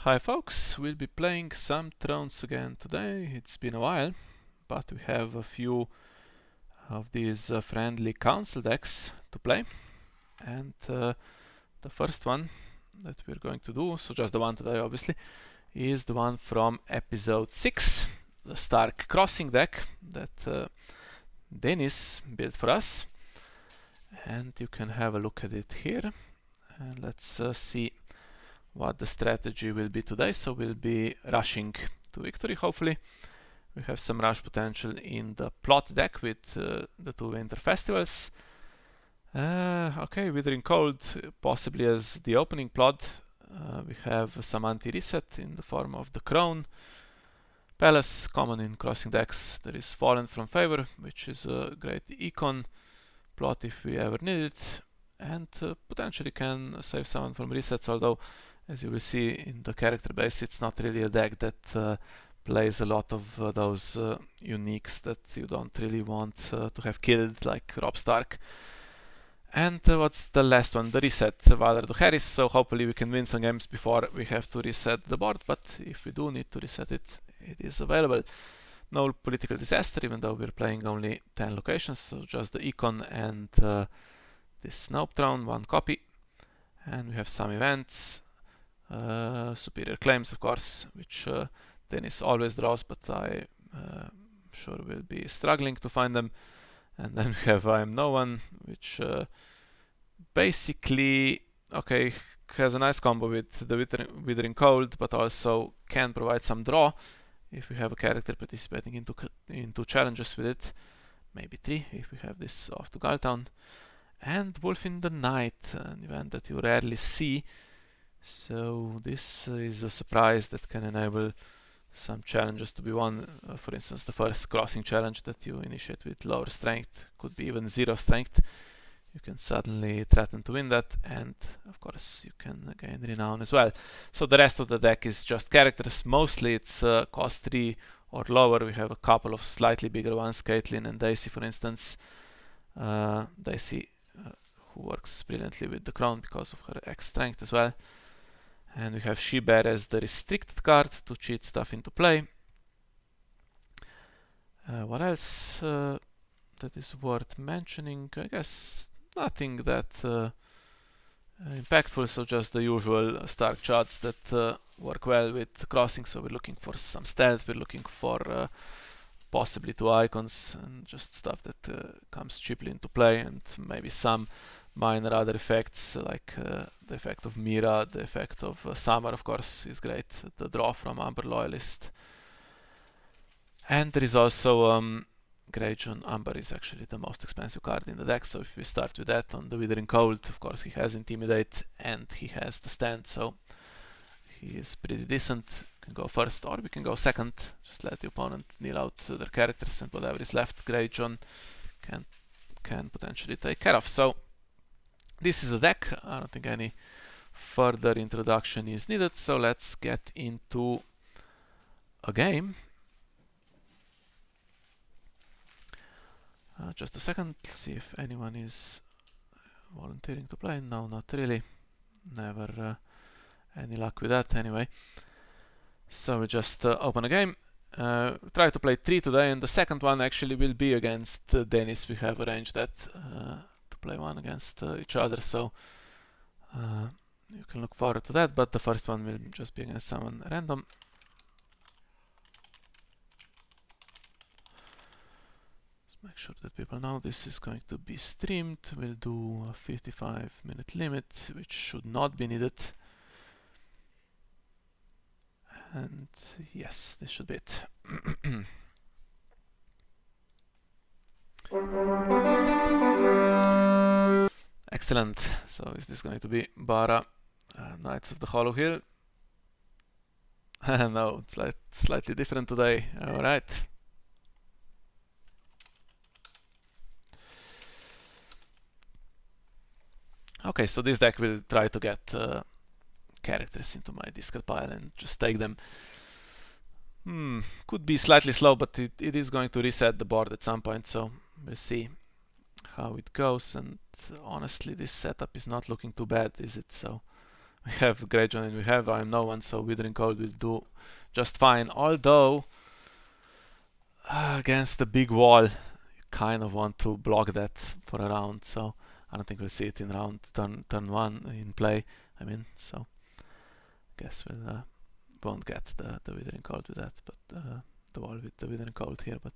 Hi folks, we'll be playing some Thrones again today. It's been a while, but we have a few of these friendly council decks to play. And the first one that we're going to do, so just the one today obviously, is the one from episode 6, the Stark Crossing deck that Dennis built for us. And you can have a look at it here. And let's see what the strategy will be today. So we'll be rushing to victory, hopefully. We have some rush potential in the plot deck with the two winter festivals. Okay, Withering Cold possibly as the opening plot. We have some anti-reset in the form of the Crown Palace, common in crossing decks. There is Fallen from Favor, which is a great econ plot if we ever need it, and potentially can save someone from resets, although as you will see in the character base, it's not really a deck that plays a lot of those uniques that you don't really want to have killed, like Robb Stark. And what's the last one? The reset, Valor to Harris, so hopefully we can win some games before we have to reset the board, but if we do need to reset it, it is available. No political disaster, even though we're playing only 10 locations, so just the econ and this Snow Throne, one copy. And we have some events. Superior Claims, of course, which Dennis always draws, but I sure will be struggling to find them. And then we have I Am No One, which basically, okay, has a nice combo with the Withering Cold, but also can provide some draw if we have a character participating into challenges with it. Maybe 3 if we have this off to Galtown. And Wolf in the Night, an event that you rarely see. So this is a surprise that can enable some challenges to be won. For instance, the first crossing challenge that you initiate with lower strength, could be even 0 strength. You can suddenly threaten to win that, and of course you can gain renown as well. So the rest of the deck is just characters. Mostly it's cost 3 or lower. We have a couple of slightly bigger ones, Caitlyn and Daisy for instance. Daisy who works brilliantly with the Crown because of her X strength as well. And we have She-Bear as the restricted card to cheat stuff into play. What else that is worth mentioning? I guess nothing that impactful, so just the usual Stark charts that work well with crossing. So we're looking for some stealth, we're looking for possibly 2 icons, and just stuff that comes cheaply into play, and maybe some minor other effects like the effect of Mira, the effect of Summer, of course, is great. The draw from Amber Loyalist. And there is also Greyjohn. Amber is actually the most expensive card in the deck, so if we start with that on the Withering Cold, of course he has Intimidate and he has the Stand, so he is pretty decent. We can go first or we can go second. Just let the opponent kneel out their characters, and whatever is left, Greyjohn can potentially take care of. So this is the deck. I don't think any further introduction is needed, so let's get into a game. Just a second, see if anyone is volunteering to play. No, not really. Never any luck with that anyway. So we just open a game. Try to play 3 today, and the second one actually will be against Dennis. We have arranged that to play one against each other, so you can look forward to that, but the first one will just be against someone random. Let's make sure that people know this is going to be streamed. We'll do a 55-minute limit, which should not be needed. And yes, this should be it. Excellent. So is this going to be Bara Knights of the Hollow Hill? No, it's like slightly different today. Alright. Okay, so this deck will try to get characters into my discard pile and just take them. Could be slightly slow, but it is going to reset the board at some point, so we'll see how it goes. And honestly, this setup is not looking too bad, is it? So We have Greyjohn and we have I am no one, so Withering Cold will do just fine. Although against the big wall, you kind of want to block that for a round. So I don't think we'll see it in round turn one in play. I mean, so guess we'll won't get the Withering Cold with that, but the wall with the Withering Cold here. But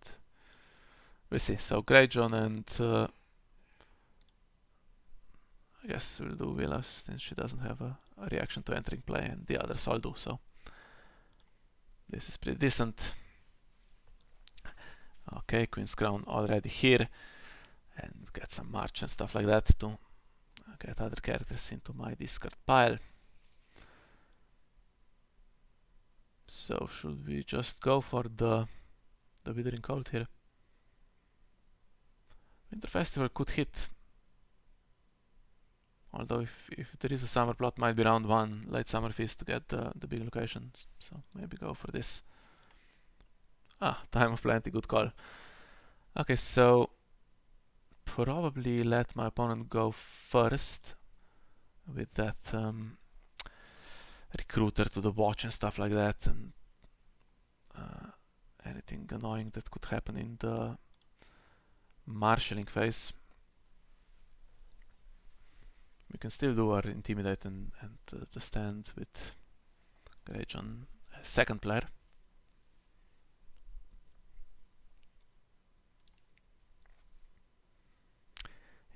we'll see. So Greyjohn and I guess we'll do Willows since she doesn't have a reaction to entering play, and the others all do. So this is pretty decent. Okay, Queen's Crown already here, and we've got some March and stuff like that to get other characters into my discard pile. So should we just go for the Withering Cold here? Winter Festival could hit. Although if there is a summer plot, might be round one, late summer feast to get the big locations. So maybe go for this. Time of Plenty, good call. Okay, so probably let my opponent go first with that recruiter to the watch and stuff like that, and anything annoying that could happen in the marshalling phase. We can still do our intimidate and the stand with Greyjohn, second player.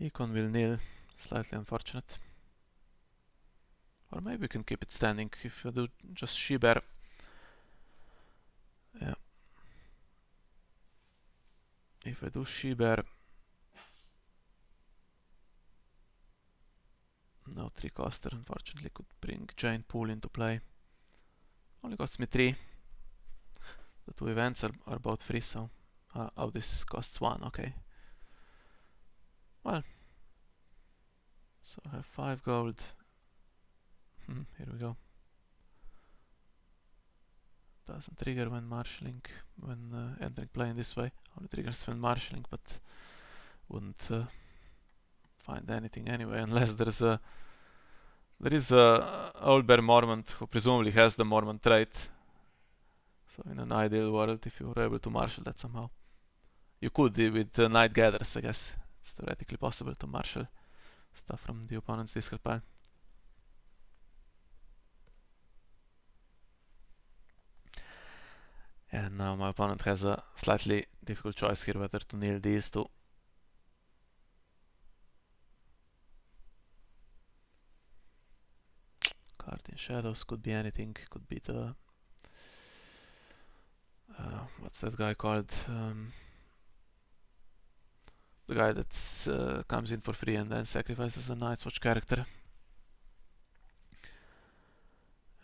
Econ will nil, slightly unfortunate. Or maybe we can keep it standing if I do just She-Bear. Yeah. If I do She-Bear, no 3-coster unfortunately could bring Giant Pool into play. Only costs me 3. The 2 events are both free, so oh, this costs 1, okay. Well, so I have 5 gold. Here we go. Doesn't trigger when marshalling, when entering play in this way. Only triggers when marshalling, but wouldn't find anything anyway unless there is a Owlbear Mormont who presumably has the Mormont trait. So in an ideal world, if you were able to marshal that somehow, you could with Night Gatherers, I guess. It's theoretically possible to marshal stuff from the opponent's discard pile. And now my opponent has a slightly difficult choice here whether to kneel these two. Card in Shadows could be anything, could be the what's that guy called? The guy that comes in for free and then sacrifices a Night's Watch character.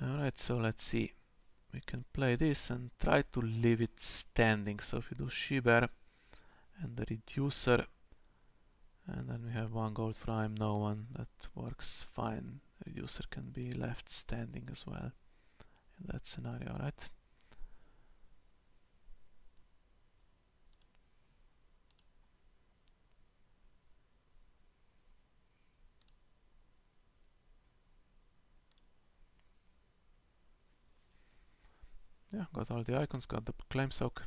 Alright, so let's see. We can play this and try to leave it standing. So if we do She-Bear and the Reducer, and then we have 1 gold for I'm no one, that works fine. Reducer can be left standing as well in that scenario, right? Yeah, got all the icons, got the claim soak.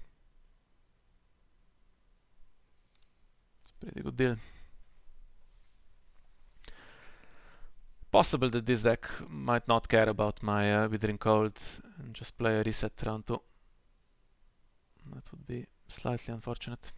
It's a pretty good deal. Possible that this deck might not care about my Withering Cold and just play a reset round 2. That would be slightly unfortunate.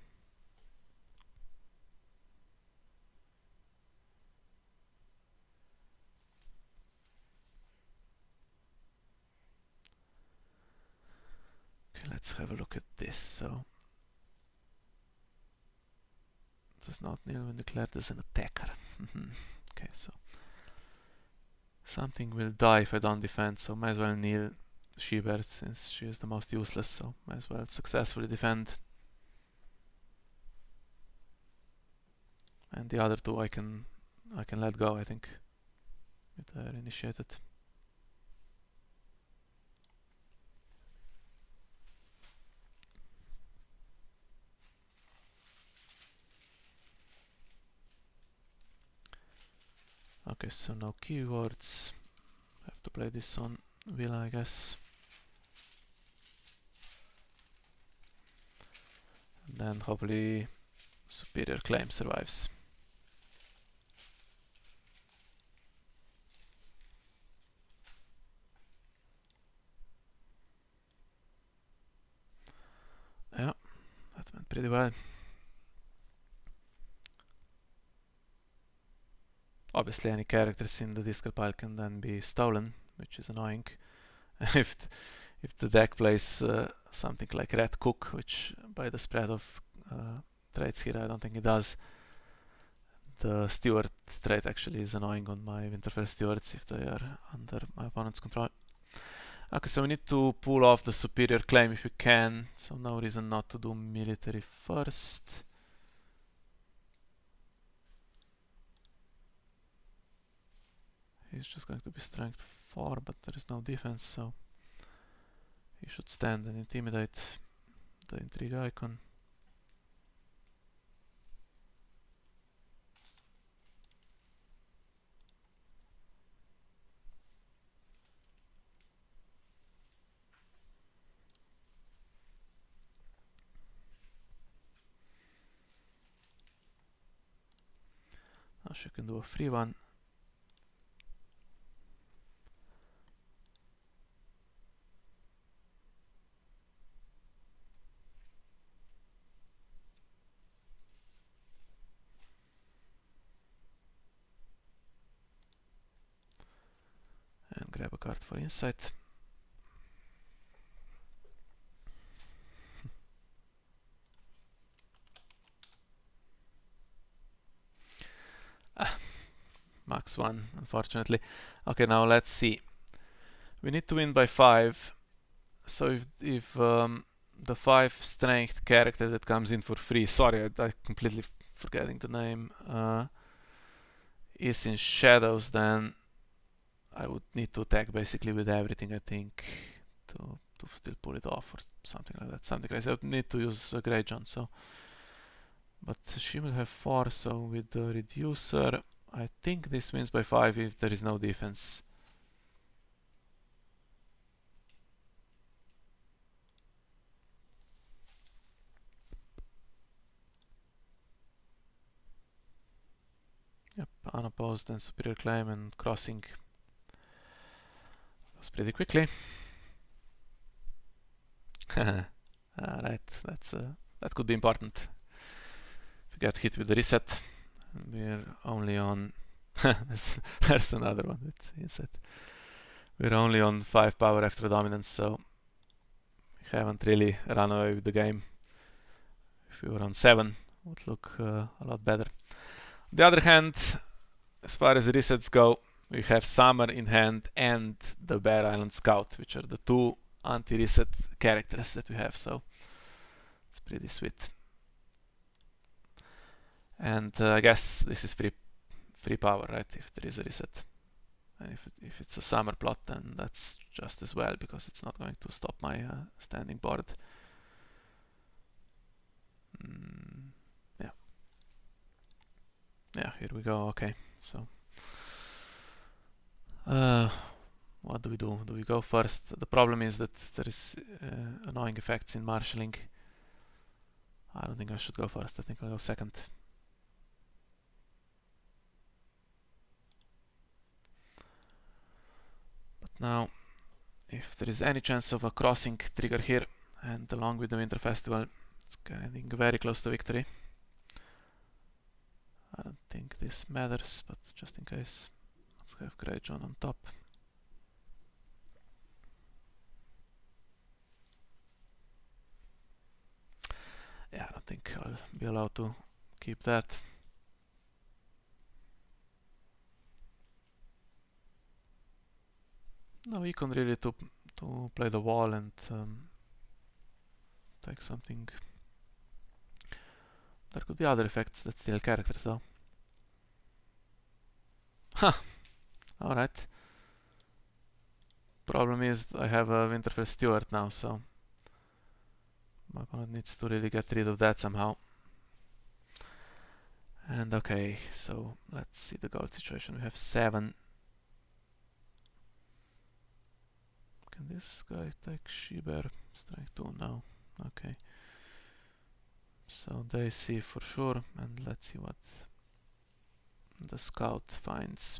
Okay, let's have a look at this. So does not kneel when declared as an attacker. Okay, so something will die if I don't defend, so might as well kneel She-Bear since she is the most useless, so might as well successfully defend. And the other two I can let go, I think, if they're initiated. Okay, so no keywords. to play this on Villa, I guess. And then hopefully Superior Claim survives. Yeah, that went pretty well. Obviously any characters in the discard pile can then be stolen, which is annoying. if the deck plays something like Red Cook, which by the spread of traits here I don't think it does, the Steward trait actually is annoying on my Winterfell Stewards if they are under my opponent's control. Okay, so we need to pull off the Superior Claim if we can, so no reason not to do military first. He's just going to be strength 4, but there is no defense, so he should stand and intimidate the intrigue icon. Now she can do a free one. And grab a card for insight. Max 1, unfortunately. Okay, now let's see. We need to win by 5. So if the 5 strength character that comes in for free, sorry, I completely forgetting the name, is in shadows, then I would need to attack basically with everything, I think, to still pull it off or something like that. Something crazy. I would need to use a Grey John, so. But she will have 4, so with the reducer, I think this wins by 5 if there is no defense. Yep, unopposed and Superior Claim and crossing goes pretty quickly. Alright, that could be important. If we get hit with the reset, we're only on... there's another one with insight. We're only on 5 power after dominance, so we haven't really run away with the game. If we were on 7, it would look a lot better. On the other hand, as far as resets go, we have Summer in hand and the Bear Island Scout, which are the 2 anti-reset characters that we have, so it's pretty sweet. And I guess this is free power, right, if there is a reset. And if it's a Summer plot, then that's just as well, because it's not going to stop my standing board. Yeah, here we go. Okay, so what do we do? Do we go first? The problem is that there is annoying effects in marshalling. I don't think I should go first. I think I'll go second. But now, if there is any chance of a crossing trigger here, and along with the Winter Festival, it's getting very close to victory. I don't think this matters, but just in case, let's have Grey John on top. Yeah, I don't think I'll be allowed to keep that. No econ really to play the wall and take something. There could be other effects that steal characters though. Huh! Alright. Problem is I have a Winterfell Steward now, so my opponent needs to really get rid of that somehow. And okay, so let's see the gold situation. We have 7. Can this guy take She-Bear? Strike 2, no. Okay. So they see for sure, and let's see what the scout finds.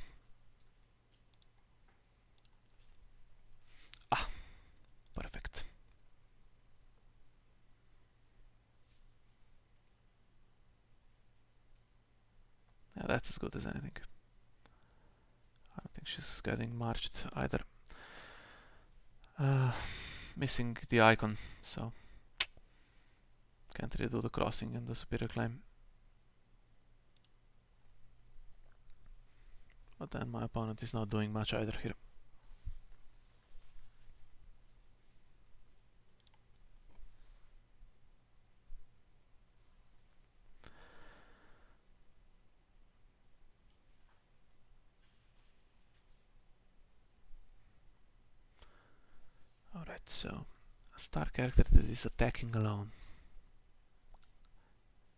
Ah, perfect. Yeah, that's as good as anything. I don't think she's getting marched either. Missing the icon, so can't really do the crossing and the superior climb. But then my opponent is not doing much either here. Alright, so a star character that is attacking alone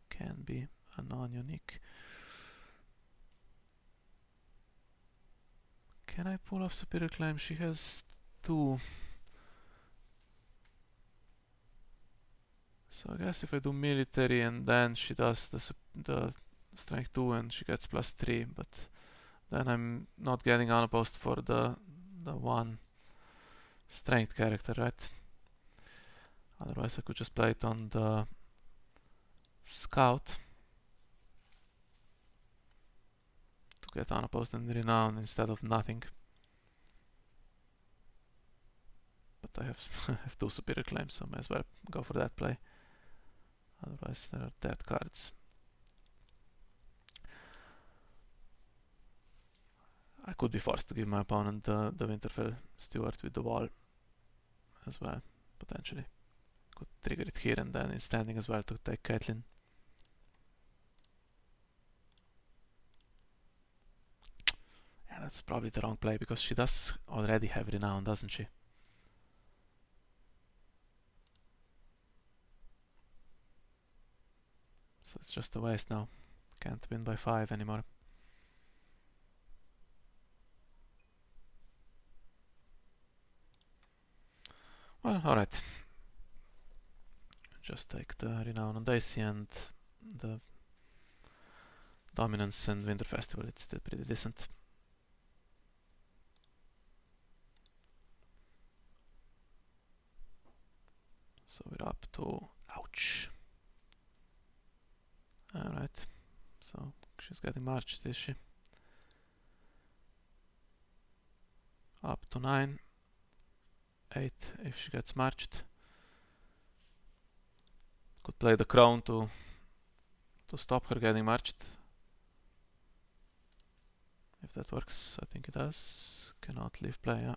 can be a non-unique. Can I pull off superior climb? She has 2. So I guess if I do military and then she does the strength 2 and she gets +3, but then I'm not getting unopposed for the 1 strength character, right? Otherwise I could just play it on the scout to get unopposed and renown instead of nothing. But I have, have 2 superior claims, so I may as well go for that play. Otherwise there are dead cards. I could be forced to give my opponent the Winterfell Steward with the wall as well, potentially. Could trigger it here and then in standing as well to take Caitlyn. Yeah, that's probably the wrong play because she does already have renown, doesn't she? So it's just a waste now. Can't win by 5 anymore. Well, alright. Just take the renown on Daisy and the dominance and Winter Festival. It's still pretty decent. So we're up to... ouch. Alright. So she's getting marched, is she? Up to 9. 8 if she gets marched. Could play the crown to stop her getting marched. If that works, I think it does. Cannot leave play, yeah.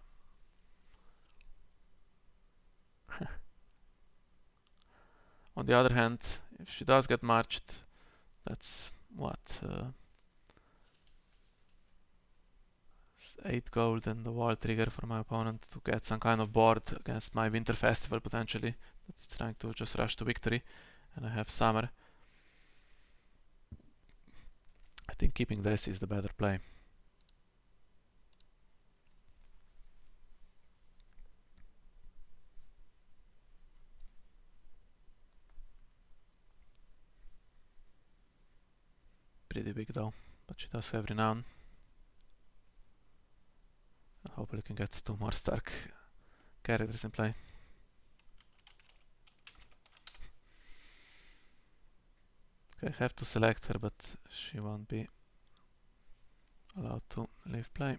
On the other hand, if she does get marched, that's what? 8 gold and the wall trigger for my opponent to get some kind of board against my Winter Festival potentially. That's trying to just rush to victory. And I have Summer. I think keeping this is the better play. Pretty big though, but she does have renown. And hopefully can get 2 more Stark characters in play. Okay, I have to select her, but she won't be allowed to leave play.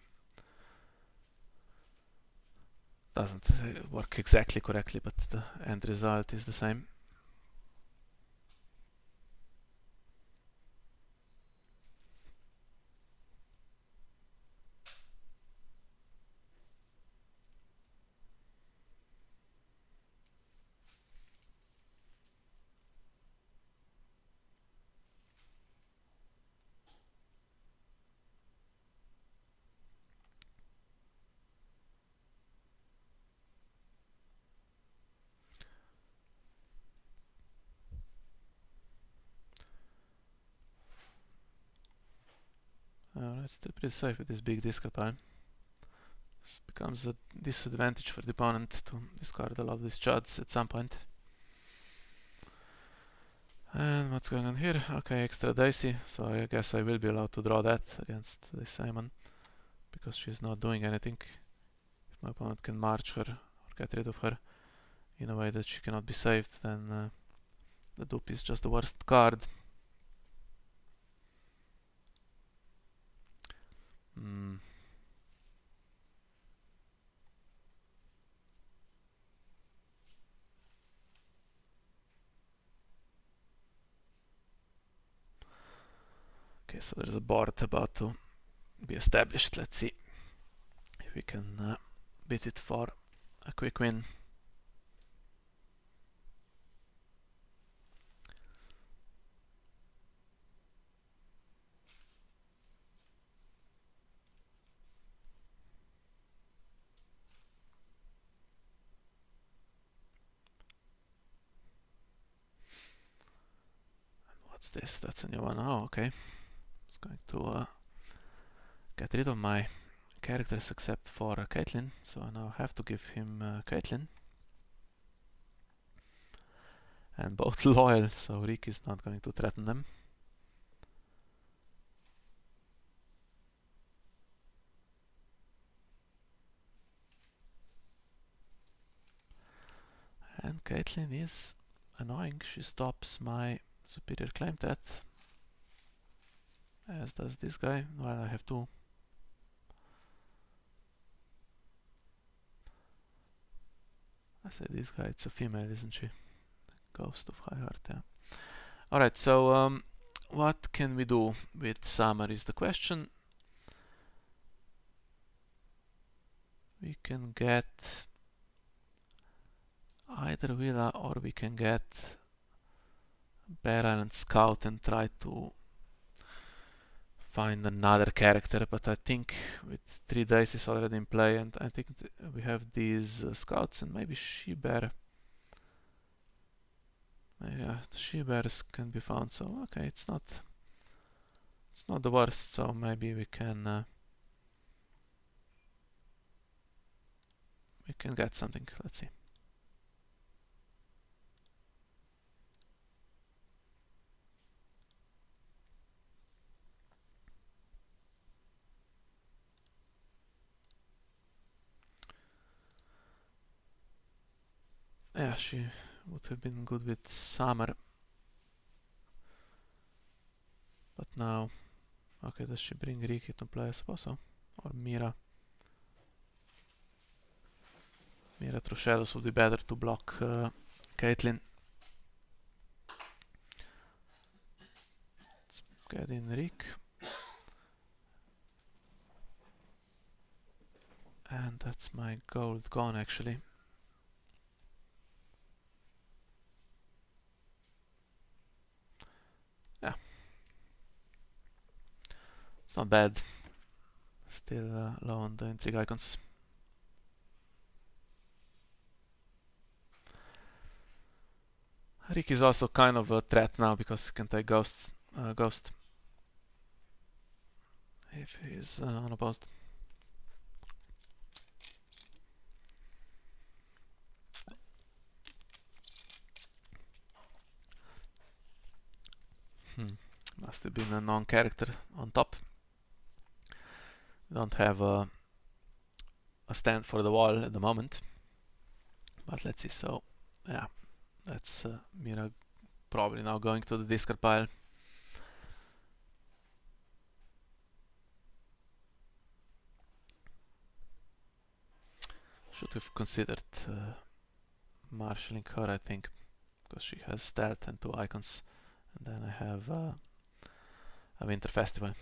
Doesn't work exactly correctly, but the end result is the same. Alright, still pretty safe with this big discard pile. This becomes a disadvantage for the opponent to discard a lot of these chuds at some point. And what's going on here? Okay, extra dicey, so I guess I will be allowed to draw that against this Simon, because she's not doing anything. If my opponent can march her or get rid of her in a way that she cannot be saved, then the dupe is just the worst card. Okay, so there's a board about to be established. Let's see if we can beat it for a quick win. What's this? That's a new one. Oh, okay. It's going to get rid of my characters except for Caitlyn, so I now have to give him Caitlyn. And both loyal, so Rick is not going to threaten them. And Caitlyn is annoying. She stops my superior claim threat, as does this guy. Well, I have two. I say this guy, it's a female, isn't she? Ghost of High Heart, yeah. Alright, so what can we do with Summer is the question. We can get either Villa or we can get Bara and Scout and try to find another character, but I think with 3 dice is already in play, and I think we have these Scouts and maybe She-Bear. Yeah, She-Bears can be found, so okay, it's not the worst, so maybe we can get something. Let's see. Yeah, she would have been good with Summer. But now, okay, does she bring Riki to play? I suppose so. Or Mira. Mira through shadows would be better to block Caitlyn. Let's get in Rick. And that's my gold gone actually. Yeah. It's not bad. Still low on the intrigue icons. Rick is also kind of a threat now because he can take Ghost if he is unopposed. Must have been a non-character on top. We don't have a stand for the wall at the moment. But let's see, so yeah, that's Mira probably now going to the discard pile. Should have considered marshalling her, I think, because she has stealth and 2 icons. And then I have a Winter Festival,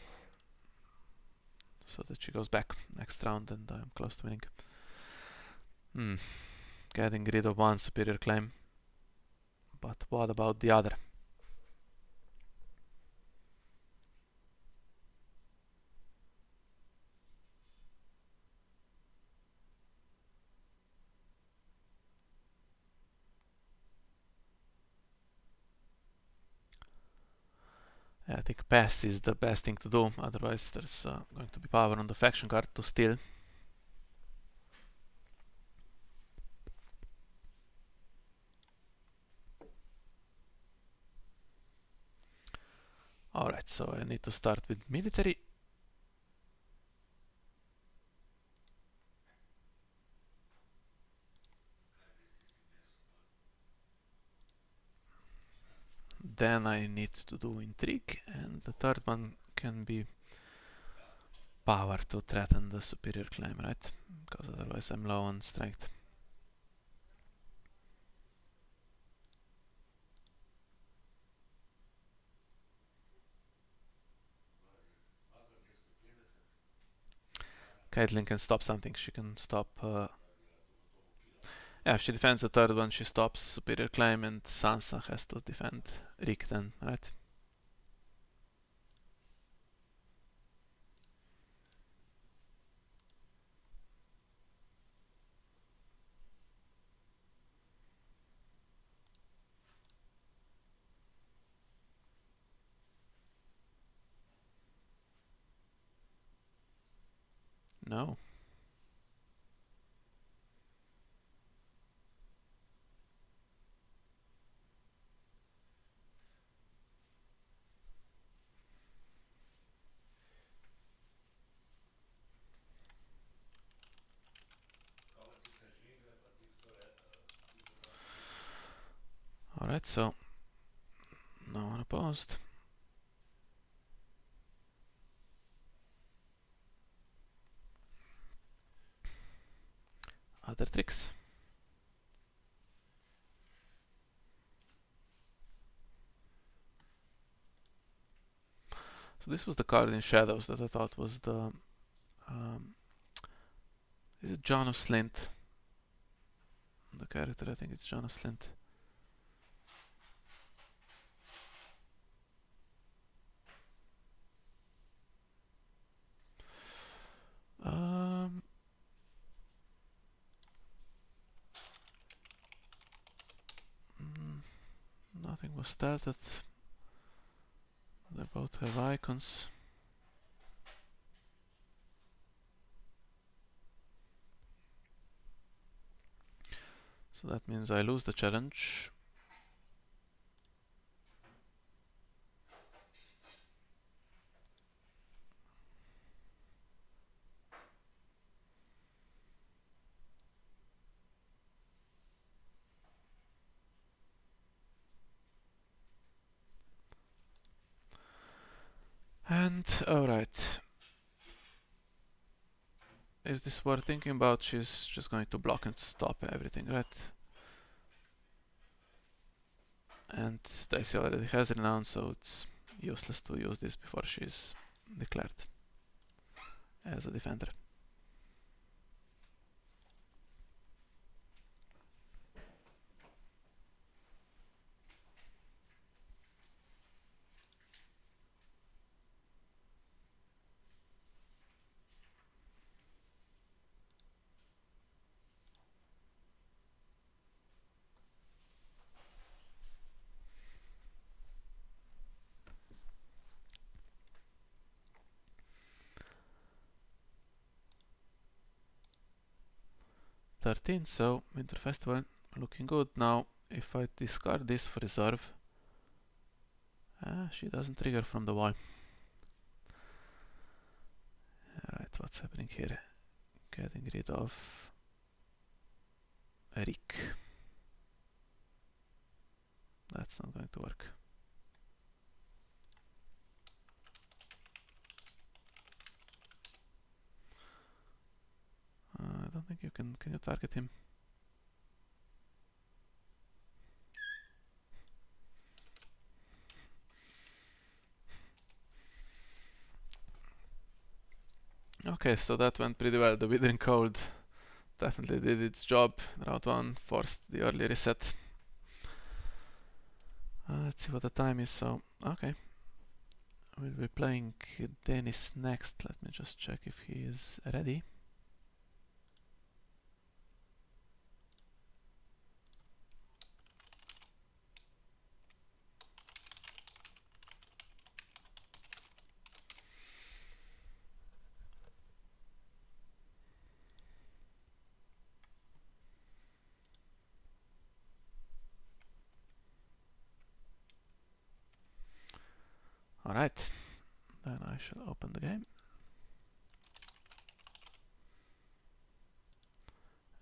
so that she goes back next round and I'm close to winning. Getting rid of 1 superior claim, but what about the other? I think pass is the best thing to do, otherwise there's going to be power on the faction card to steal. Alright, so I need to start with military. Then I need to do intrigue, and the third one can be power to threaten the superior claim, right? Because otherwise I'm low on strength. Caitlyn can stop something. She can stop... yeah, if she defends the third one, she stops superior claim, and Sansa has to defend Rick then, right? No. Alright, so no one opposed. Other tricks. So this was the card in shadows that I thought was the... is it John of Slint? The character, I think it's John of Slint. Nothing was started. They both have icons. So that means I lose the challenge. And alright. Is this worth thinking about? She's just going to block and stop everything, right? And Daisy already has renounced, so it's useless to use this before she's declared as a defender. So Winter Festival looking good. Now if I discard this for reserve, she doesn't trigger from the wall. Alright, what's happening here? Getting rid of Rick. That's not going to work. I don't think you can you target him? Okay, so that went pretty well. The Withering Cold definitely did its job. Round 1 forced the early reset. Let's see what the time is. So, okay. We'll be playing Dennis next. Let me just check if he is ready. Alright, then I shall open the game.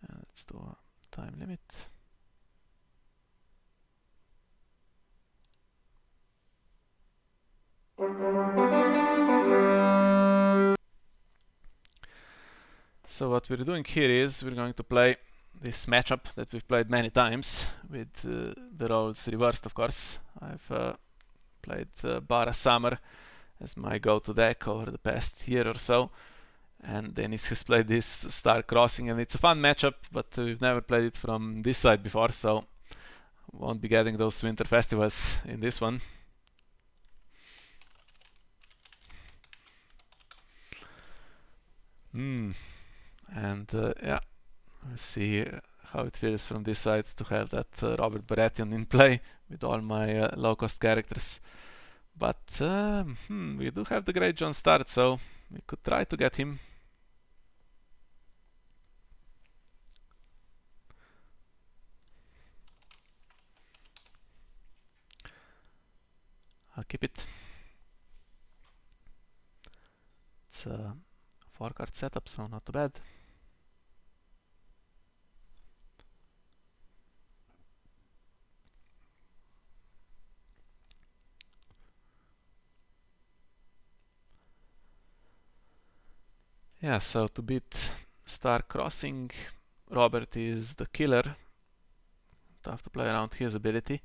And let's do a time limit. So what we're doing here is we're going to play this matchup that we've played many times with the roles reversed, of course. I've played Bara Summer as my go-to deck over the past year or so, and Dennis has played this Star Crossing, and it's a fun matchup, but we've never played it from this side before, so won't be getting those winter festivals in this one. And yeah, we'll see how it feels from this side to have that Robert Baratheon in play with all my low-cost characters. But we do have the Great John start, so we could try to get him. I'll keep it. It's a 4-card setup, so not too bad. Yeah, so to beat Star Crossing, Robert is the killer. Tough to play around his ability.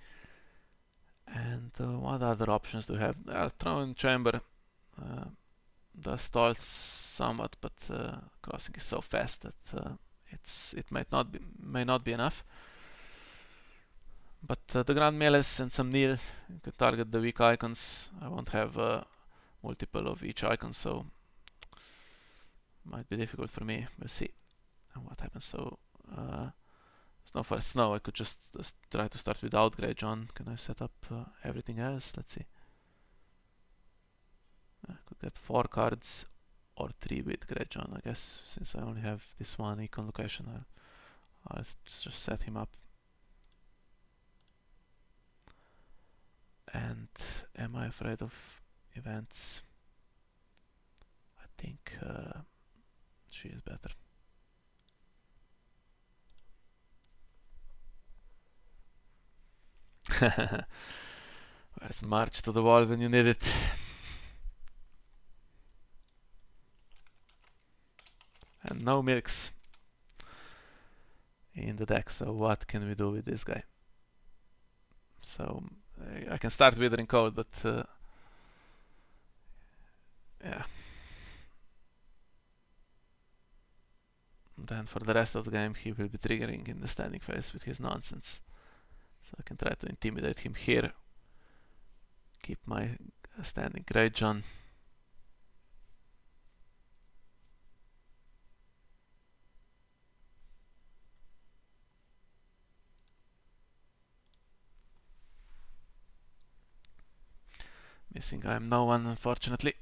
And what other options do we have? Throne Chamber does stall somewhat, but Crossing is so fast that it may not be enough. But the Grand Melees and some Neil, you can target the weak icons. I won't have multiple of each icon, so might be difficult for me. We'll see what happens. So snow for snow, I could just try to start without Grey John. Can I set up everything else? Let's see. I could get 4 cards or 3 with Grey John, I guess. Since I only have this one icon location, I'll just set him up. And am I afraid of events? I think she is better. Where's March to the wall when you need it? And no milks in the deck, so what can we do with this guy? So I can start Withering Cold, but yeah. Then for the rest of the game he will be triggering in the standing phase with his nonsense. So I can try to intimidate him here. Keep my standing Grey John. Missing I am no one, unfortunately.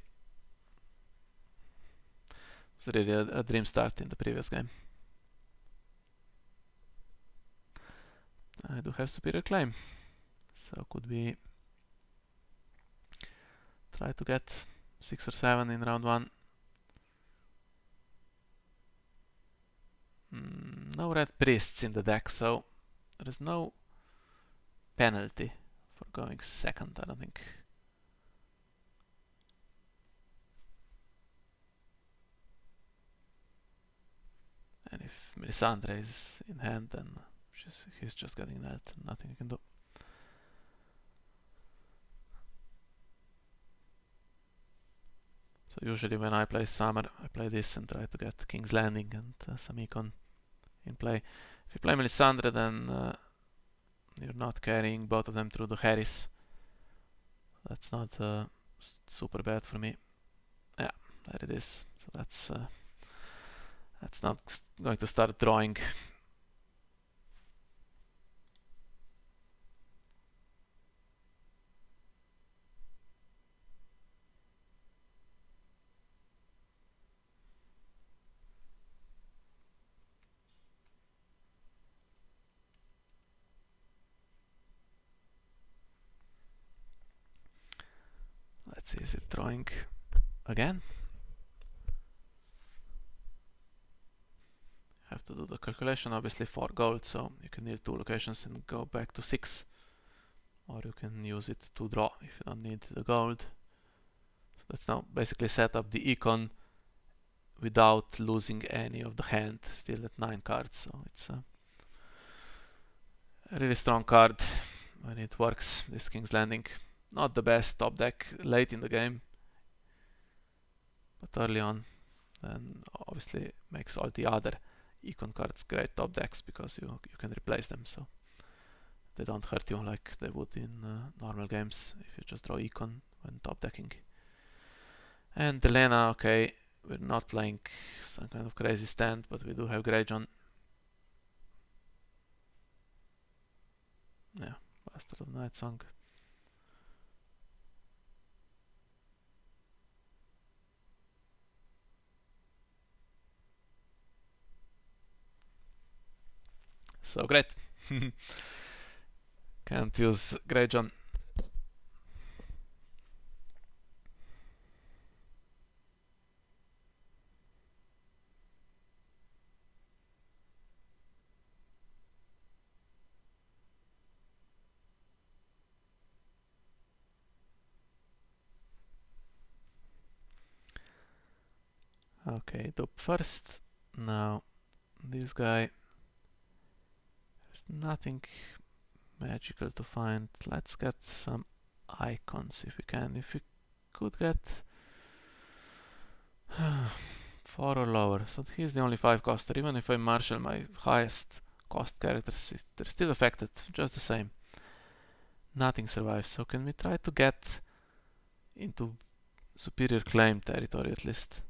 It was really a dream start in the previous game. I do have Superior Claim, so could we try to get 6 or 7 in round 1. No red priests in the deck, so there is no penalty for going second, I don't think. And if Melisandre is in hand, then he's just getting that, and nothing I can do. So usually when I play Summer, I play this and try to get King's Landing and some econ in play. If you play Melisandre, then you're not carrying both of them through the Harris. That's not super bad for me. Yeah, there it is. So that's not going to start drawing. Let's see Drawing again. Have to do the calculation, obviously 4 gold, so you can need 2 locations and go back to 6. Or you can use it to draw if you don't need the gold. So let's now basically set up the econ without losing any of the hand, still at 9 cards, so it's a really strong card when it works, this King's Landing. Not the best top deck late in the game, but early on, then obviously makes all the other econ cards great top decks because you can replace them, so they don't hurt you like they would in normal games if you just draw econ when top decking. And Delena, okay, we're not playing some kind of crazy stand, but we do have Greyjohn. Yeah, Bastard of Night Song. So great. Can't use Greyjohn. Okay, top first. Now this guy, there's nothing magical to find. Let's get some icons if we can. If we could get 4 or lower, so he's the only 5 coster. Even if I marshal my highest cost characters, they're still affected, just the same. Nothing survives, so can we try to get into superior claim territory at least?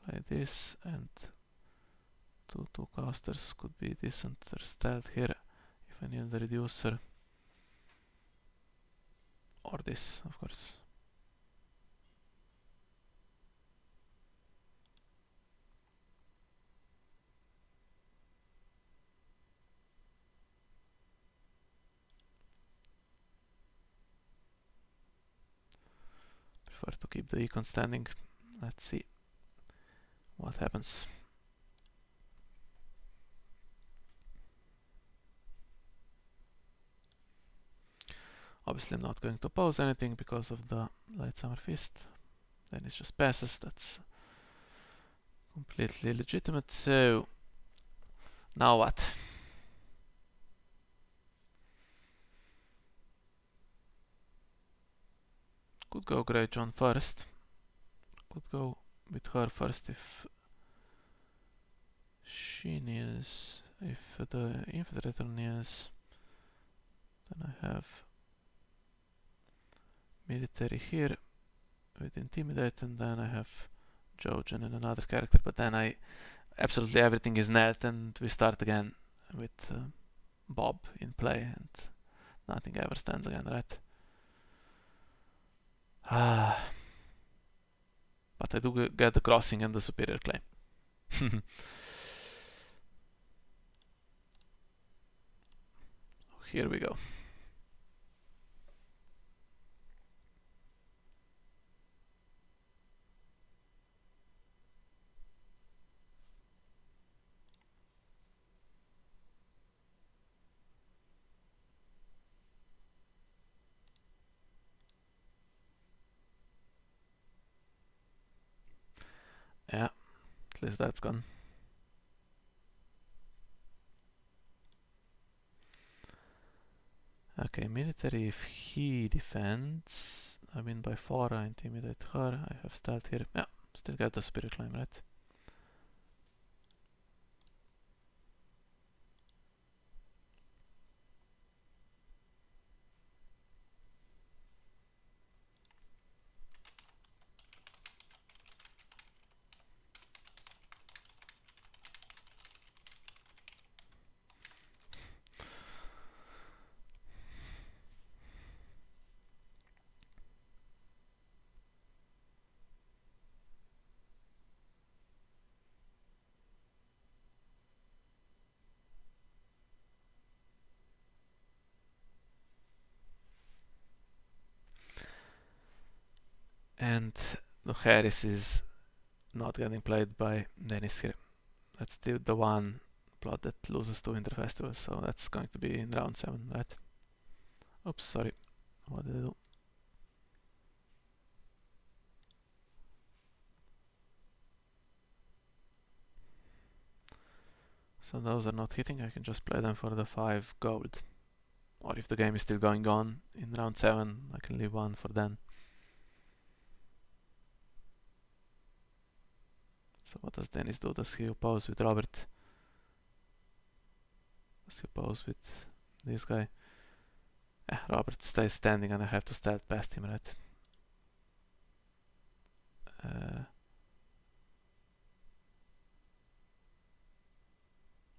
Play this, and 2 casters could be decent. There's stealth here if I need the reducer. Or this, of course. Prefer to keep the econ standing. Let's see what happens. Obviously I'm not going to pause anything because of the Late Summer Feast. Then it just passes, that's completely legitimate. So, now what? Could go Greyjohn first. Could go with her first if she kneels. If the Infiltrator kneels, then I have military here with Intimidate, and then I have Jojen and another character, but then absolutely everything is knelt and we start again with Bob in play and nothing ever stands again, right? But I do get the crossing and the superior claim. Here we go. Yeah, at least that's gone. Okay, military, if he defends, I win by 4, I intimidate her, I have stealth here. Yeah, still get the superior claim, right? And the Harris is not getting played by Dennis here. That's the one plot that loses to Winter Festival, so that's going to be in round 7, right? Oops, sorry. What did I do? So those are not hitting, I can just play them for the 5 gold. Or if the game is still going on in round 7, I can leave 1 for then. So what does Dennis do? Does he oppose with Robert? Does he oppose with this guy? Robert stays standing and I have to stand past him, right?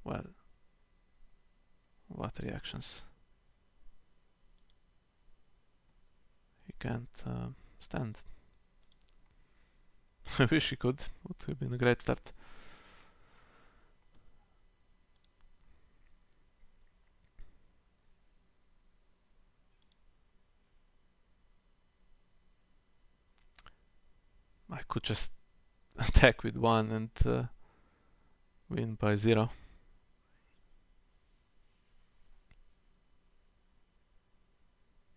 Well, what reactions? He can't stand. I wish he could. Would have been a great start. I could just attack with 1 and win by 0.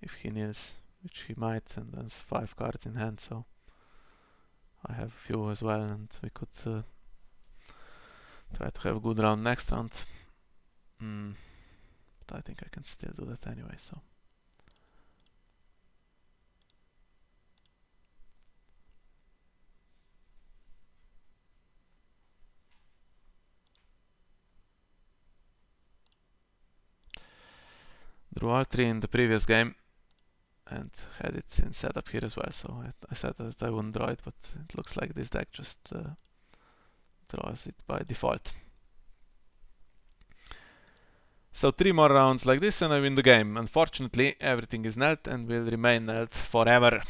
If he kneels, which he might, and there's 5 cards in hand, so I have a few as well, and we could try to have a good round next round. But I think I can still do that anyway, so. Drew R3 in the previous game and had it in setup here as well, so I said that I wouldn't draw it, but it looks like this deck just draws it by default. So 3 more rounds like this and I win the game. Unfortunately, everything is knelt and will remain knelt forever.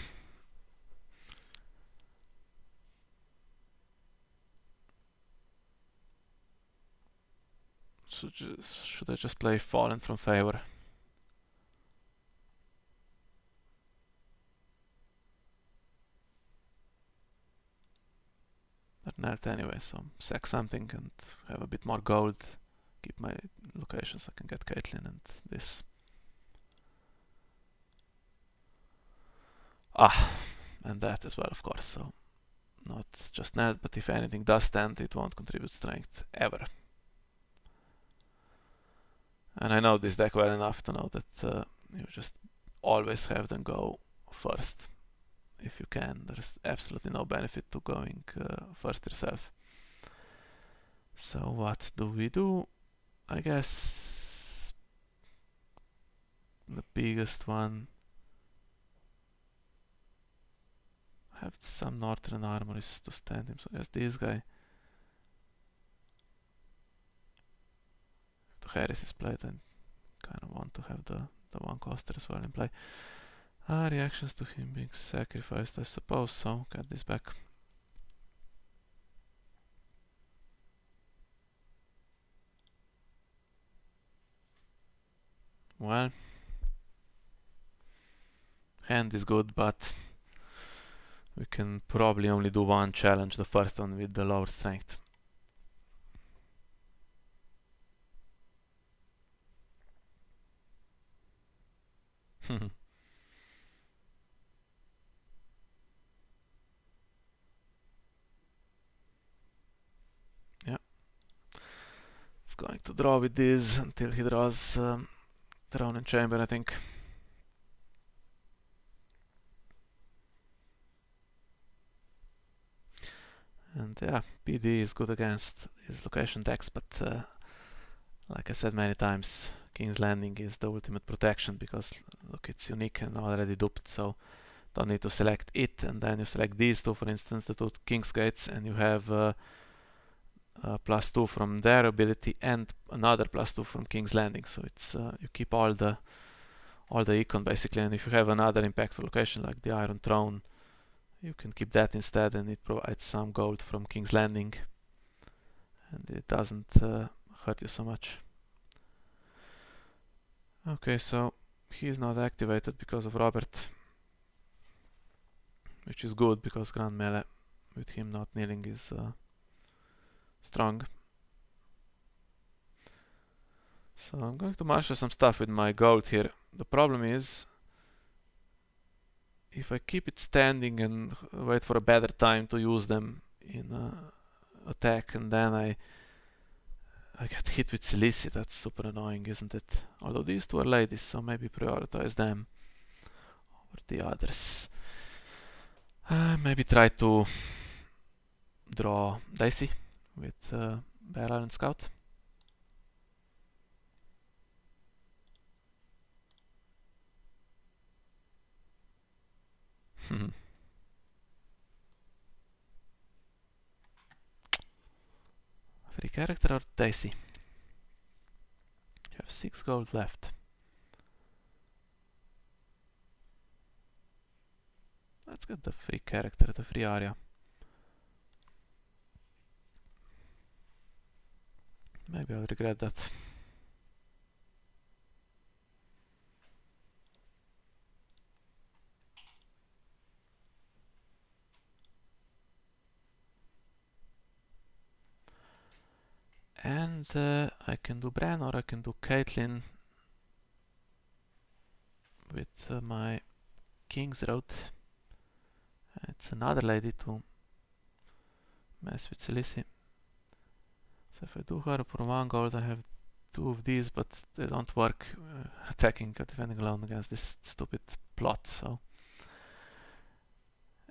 Should I just play Fallen from Favor? They're knelt anyway, so sack something and have a bit more gold. Keep my locations, I can get Caitlyn and this. And that as well, of course, so not just knelt, but if anything does stand, it won't contribute strength ever. And I know this deck well enough to know that you just always have them go first. If you can, there's absolutely no benefit to going first yourself. So what do we do? I guess the biggest one, have some northern armories to stand him, so I guess this guy. To Harris is played, and kind of want to have the one coster as well in play. Reactions to him being sacrificed, I suppose so. Get this back. Well, hand is good, but we can probably only do one challenge, the first one with the lower strength. Yeah. It's going to draw with this until he draws Throne and Chamber, I think. And yeah, PD is good against his location decks, but like I said many times, King's Landing is the ultimate protection because look, it's unique and already duped, so don't need to select it, and then you select these two, for instance, the 2 King's Gates, and you have +2 from their ability and another +2 from King's Landing, so it's you keep all the econ basically, and if you have another impactful location like the Iron Throne, you can keep that instead, and it provides some gold from King's Landing, and it doesn't hurt you so much. Okay, so he is not activated because of Robert. which is good because Grand Melee with him not kneeling is strong. So I'm going to marshal some stuff with my gold here. The problem is, if I keep it standing and wait for a better time to use them in attack, and then I get hit with Silici, that's super annoying, isn't it? Although these two are ladies, so maybe prioritize them over the others. Maybe try to draw Dicey with Bear and Scout. Free character or Dicey? You have 6 gold left. Let's get the free character, the free area. Maybe I'll regret that. And I can do Bran or I can do Caitlyn with my King's Road. It's another lady to mess with Silici. So if I do her for 1 gold, I have 2 of these, but they don't work attacking or defending alone against this stupid plot. So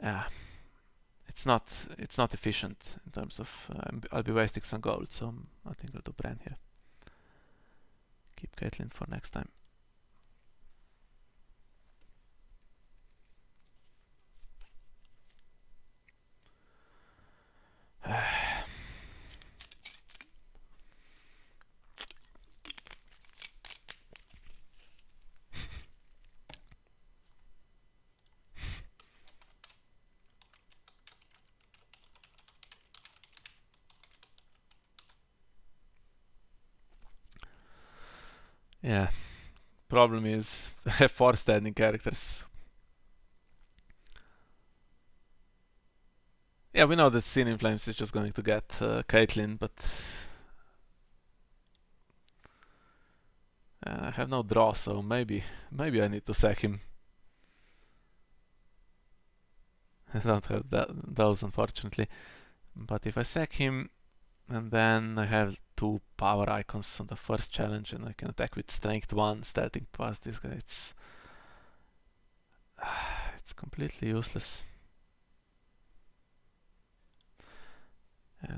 yeah, it's not efficient in terms of I'll be wasting some gold. So I think I'll do Bran here. Keep Caitlyn for next time. Yeah, problem is I have 4 standing characters. Yeah, we know that Sin in Flames is just going to get Caitlyn, but I have no draw, so maybe I need to sack him. I don't have those, unfortunately. But if I sack him, and then I have 2 power icons on the first challenge, and I can attack with Strength 1, starting past this guy, it's completely useless.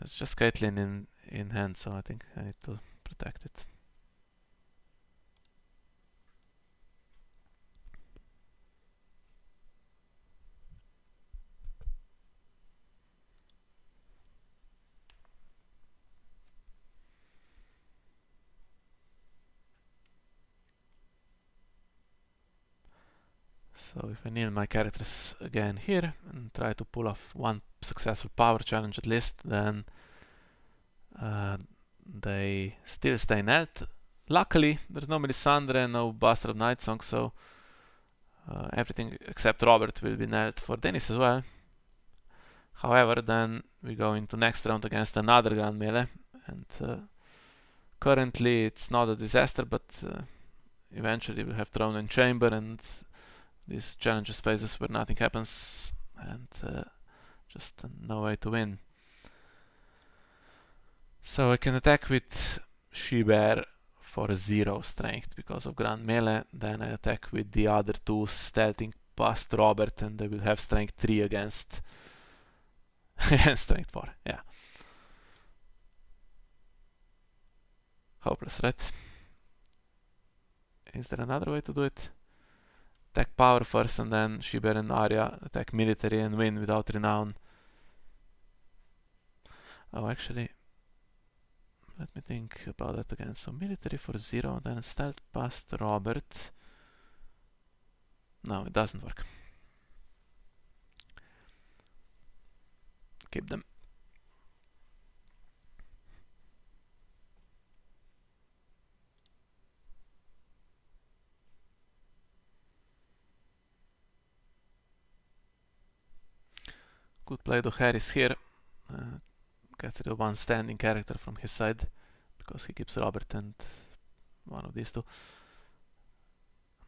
It's just Caitlyn in hand, so I think I need to protect it. So if I kneel my characters again here and try to pull off 1 successful power challenge at least, then they still stay knelt. Luckily, there's no Melisandre and no Bastard of Nightsong, so everything except Robert will be knelt for Dennis as well. However, then we go into next round against another Grand Melee, and currently it's not a disaster, but eventually we'll have Throne and Chamber and these challenges phases where nothing happens and just no way to win. So I can attack with She-Bear for 0 strength because of Grand Melee, then I attack with the other 2 stealthing past Robert, and they will have strength 3 against strength 4, yeah. Hopeless, right? Is there another way to do it? Attack power first and then She-Bear and Arya attack military and win without renown. Oh, actually, let me think about that again. So military for 0, then stealth past Robert. No, it doesn't work. Keep them. could play Dohaeris here. Gets rid of one standing character from his side, because he keeps Robert and one of these two.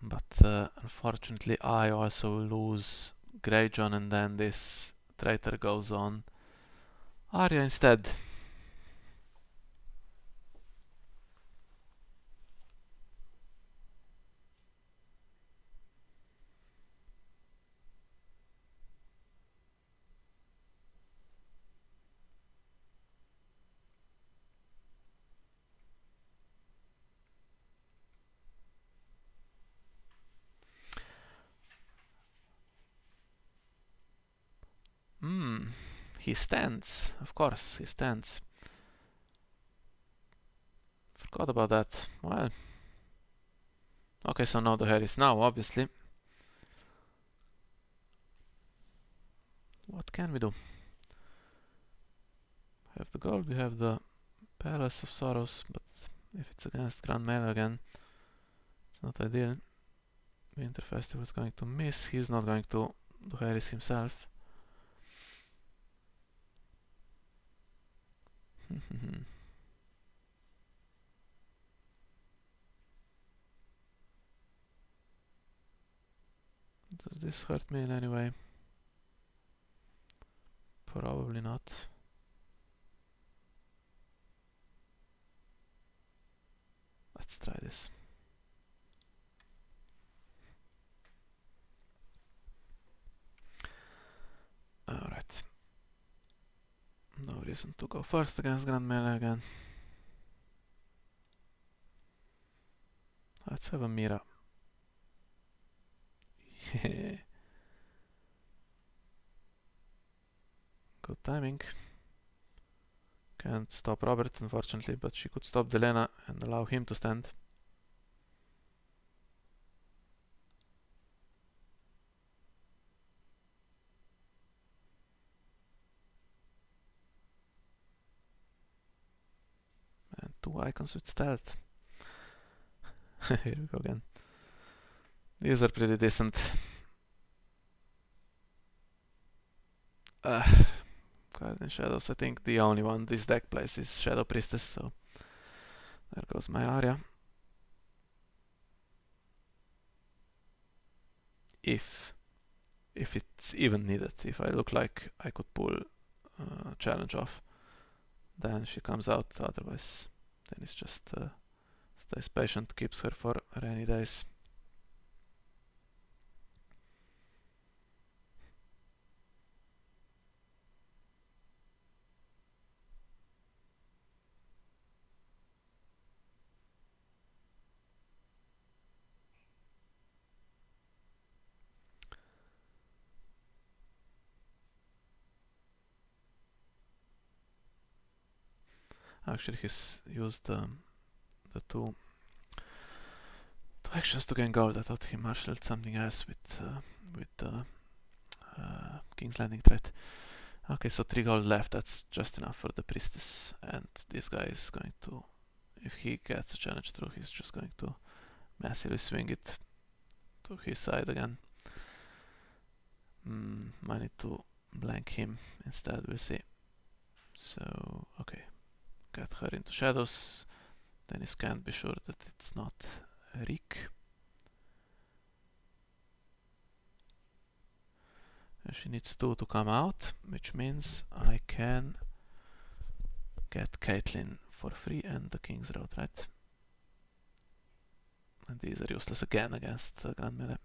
But unfortunately I also lose Greyjohn, and then this traitor goes on Arya instead. He stands. Of course, he stands. Forgot about that. Well. Okay, so now the hair is now, obviously. What can we do? We have the gold, we have the Palace of Sorrows, but if it's against Grand Melee again, it's not ideal. Winter Festival is going to miss. He's not going to do Harris himself. Does this hurt me in any way? Probably not. Let's try this. Alright. No reason to go first against Grand Melee again. Let's have a Mira. Good timing. Can't stop Robert, unfortunately, but she could stop Delena and allow him to stand. And 2 icons with stealth. Here we go again. These are pretty decent. Guardian Shadows, I think the only one this deck plays is Shadow Priestess, so there goes my Arya. If it's even needed, if I look like I could pull challenge off, then she comes out, otherwise then it's just stays patient, keeps her for rainy days. Actually, he's used the two actions to gain gold. I thought he marshaled something else with King's Landing threat. Okay, so 3 gold left. That's just enough for the priestess. And this guy is going to, if he gets a challenge through, he's just going to massively swing it to his side again. Might need to blank him instead, we'll see. So, okay. Get her into shadows. Dennis can't be sure that it's not Rick. And she needs 2 to come out, which means I can get Caitlyn for free and the King's Road, right? And these are useless again against Grand Melee.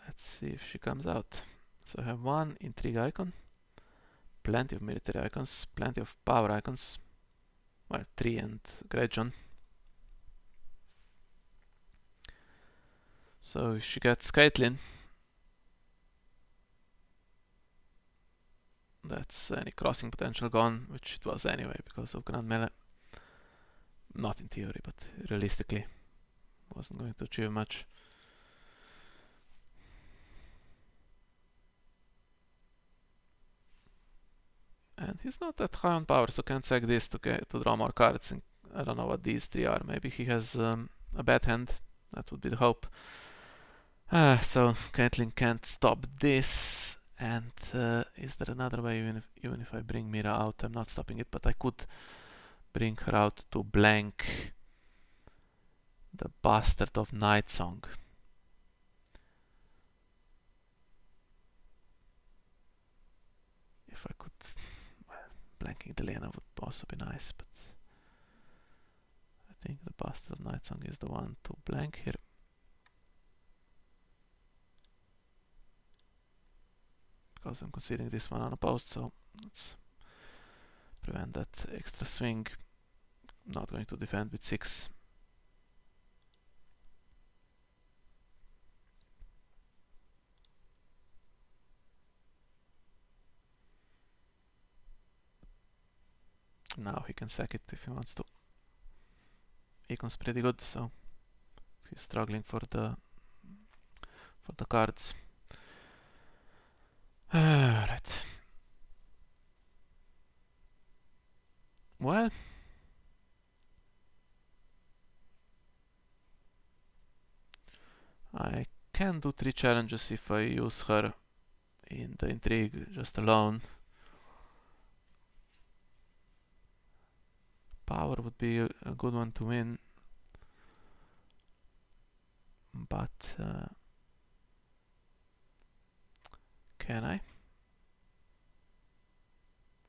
Let's see if she comes out. So I have 1 intrigue icon, plenty of military icons, plenty of power icons. Well, 3 and Greyjohn. So she gets Caitlyn. That's any crossing potential gone, which it was anyway because of Grand Melee. Not in theory, but realistically wasn't going to achieve much. And he's not that high on power, so can't sack this to draw more cards. And I don't know what these three are. Maybe he has a bad hand. That would be the hope. So Caitlyn can't stop this. And is there another way? Even if I bring Mira out, I'm not stopping it. But I could bring her out to blank the Bastard of Nightsong. If I could, well, blanking the Lena would also be nice, but I think the Bastard of Nightsong is the one to blank here. Because I'm considering this one unopposed, so let's prevent that extra swing. Not going to defend with 6. Now he can sack it if he wants to. Econ's pretty good, so if he's struggling for the cards. Right. Well, I can do 3 challenges if I use her in the intrigue just alone. Power would be a good one to win, but can I?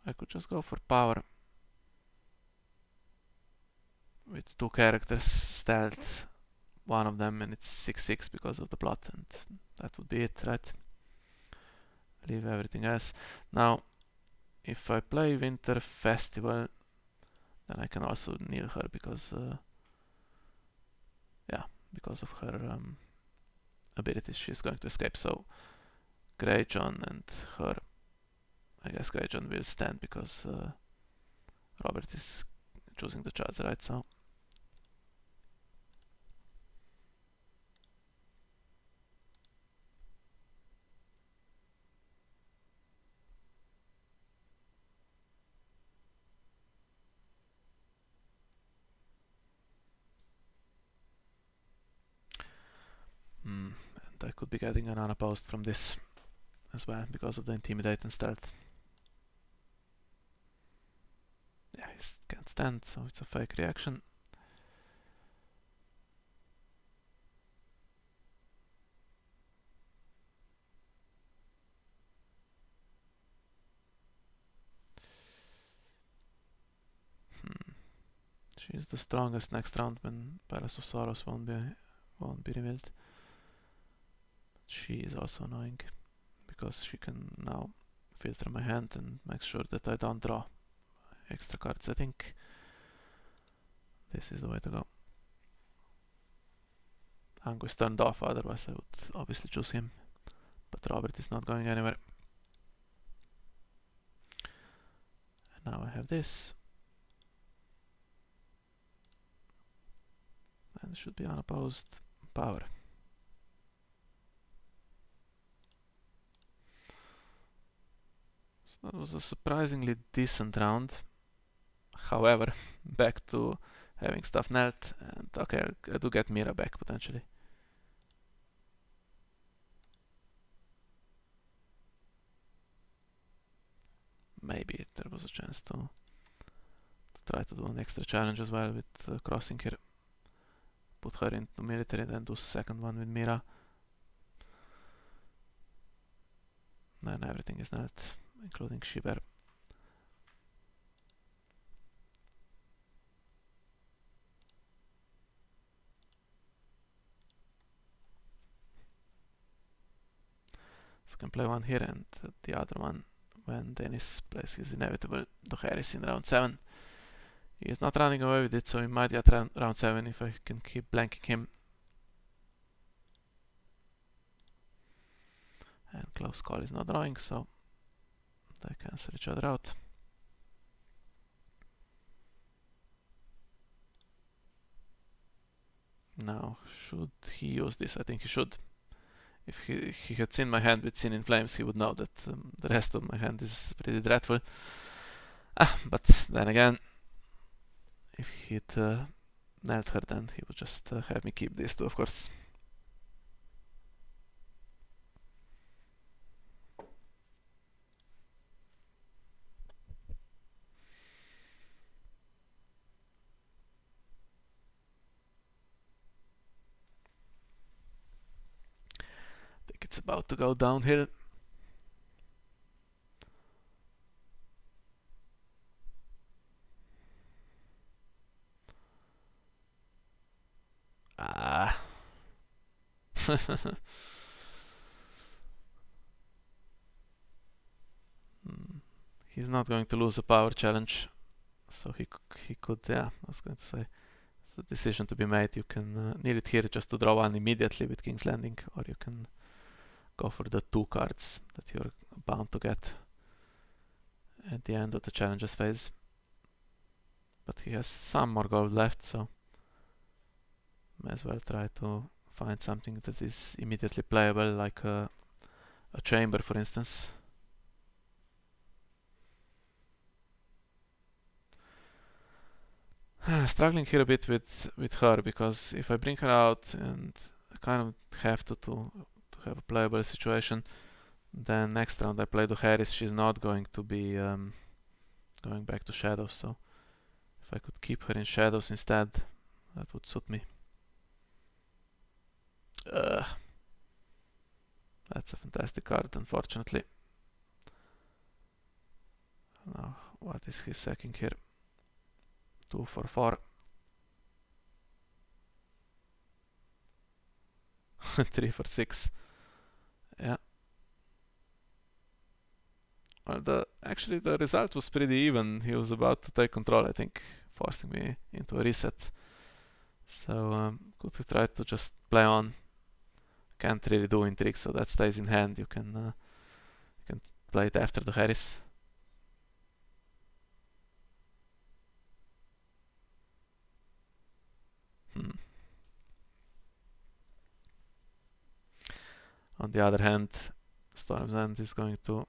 I could just go for power with 2 characters, stealth one of them, and it's 6/6 because of the plot, and that would be it, right? Leave everything else. Now, if I play Winter Festival, then I can also kneel her because, yeah, because of her abilities. She's going to escape. So Greyjohn and her. I guess Greyjohn will stand because Robert is choosing the charge, right? So and I could be getting an unopposed from this as well because of the intimidate and stealth. Yeah, he can't stand, so it's a fake reaction. She's the strongest next round when Palace of Sorrows won't be revealed. She is also annoying because she can now filter my hand and make sure that I don't draw extra cards. I think this is the way to go. Ango is turned off, otherwise I would obviously choose him. But Robert is not going anywhere. And now I have this. And it should be unopposed power. So that was a surprisingly decent round. However, back to having stuff knelt, and okay, I do get Mira back potentially. Maybe there was a chance to try to do an extra challenge as well with crossing here. Put her into military, then do second one with Mira. Then everything is knelt, including Shiver. So can play one here and the other one when Dennis plays his inevitable Dohaeris in round 7. He is not running away with it, so he might get round 7 if I can keep blanking him. And close call is not drawing, so they cancel each other out. Now, should he use this? I think he should. If he had seen my hand with Sin in Flames, he would know that the rest of my hand is pretty dreadful. But then again, if he'd nailed her, then he would just have me keep these two, of course. I think it's about to go downhill. He's not going to lose a power challenge, so he could, yeah, I was going to say, it's a decision to be made. You can need it here just to draw one immediately with King's Landing, or you can go for the 2 cards that you're bound to get at the end of the challenges phase. But he has some more gold left, so may as well try to find something that is immediately playable, like a chamber, for instance. Struggling here a bit with her, because if I bring her out and I kind of have to have a playable situation, then next round I play Dohaeris, she's not going to be going back to shadows, so if I could keep her in shadows instead, that would suit me. That's a fantastic card, unfortunately. Now, what is he sacking here? 2 for 4. 3 for 6. Yeah. Well, actually the result was pretty even. He was about to take control, I think, forcing me into a reset. So good to try to just play on. Can't really do intrigue, so that stays in hand. You can play it after the Harris. On the other hand, Storm's End is going to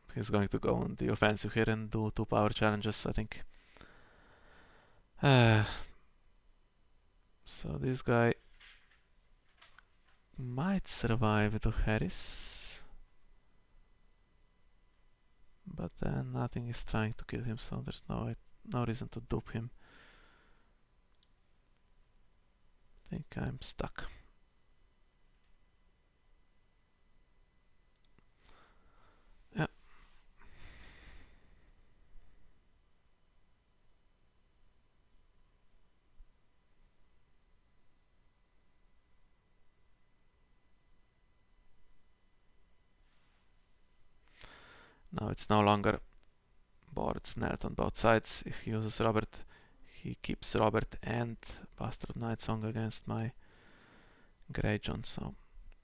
go on the offensive here and do 2 power challenges, I think. So this guy might survive the Harris, but then nothing is trying to kill him, so there's no reason to dupe him. I think I'm stuck. Yeah. Now it's no longer boards knelt on both sides. If he uses Robert, he keeps Robert and Bastard Night Song against my Grey John, so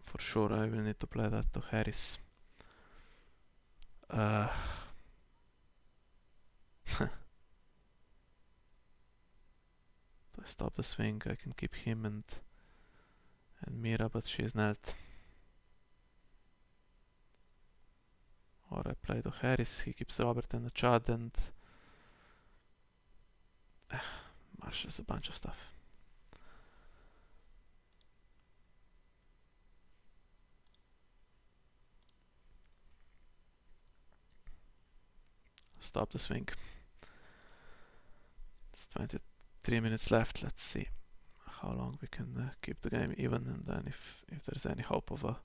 for sure I will need to play that to Harris. To stop the swing, I can keep him and Mira, but she's knelt. Or I play to Harris, he keeps Robert and the Chad, and marshalls a bunch of stuff. Stop the swing. It's 23 minutes left. Let's see how long we can keep the game even, and then if there's any hope of a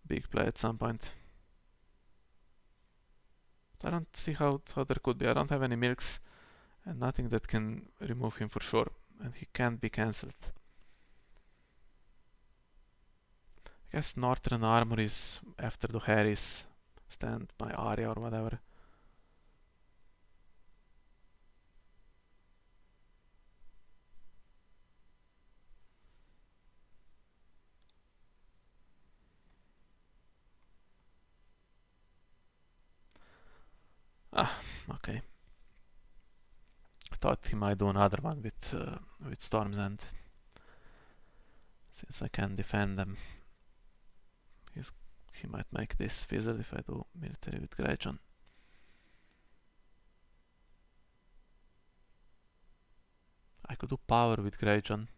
big play at some point. I don't see how there could be. I don't have any milks and nothing that can remove him for sure, and he can't be cancelled. I guess Northern Armor is after the Harris stand by Arya or whatever. Ah, okay. I thought he might do another one with Storm's End. Since I can defend them. He might make this fizzle if I do military with Greyjohn. I could do power with Greyjohn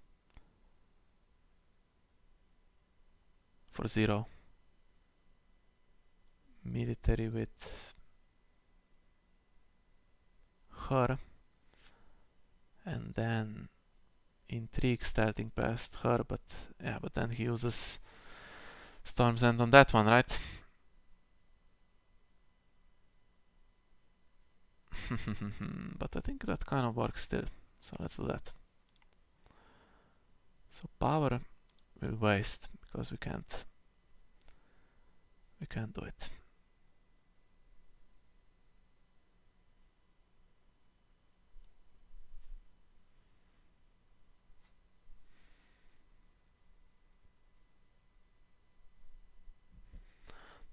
for 0. Military with her. And then intrigue starting past her, but yeah, but then he uses Storm's End on that one, right? But I think that kind of works still, so let's do that. So power will waste because we can't do it.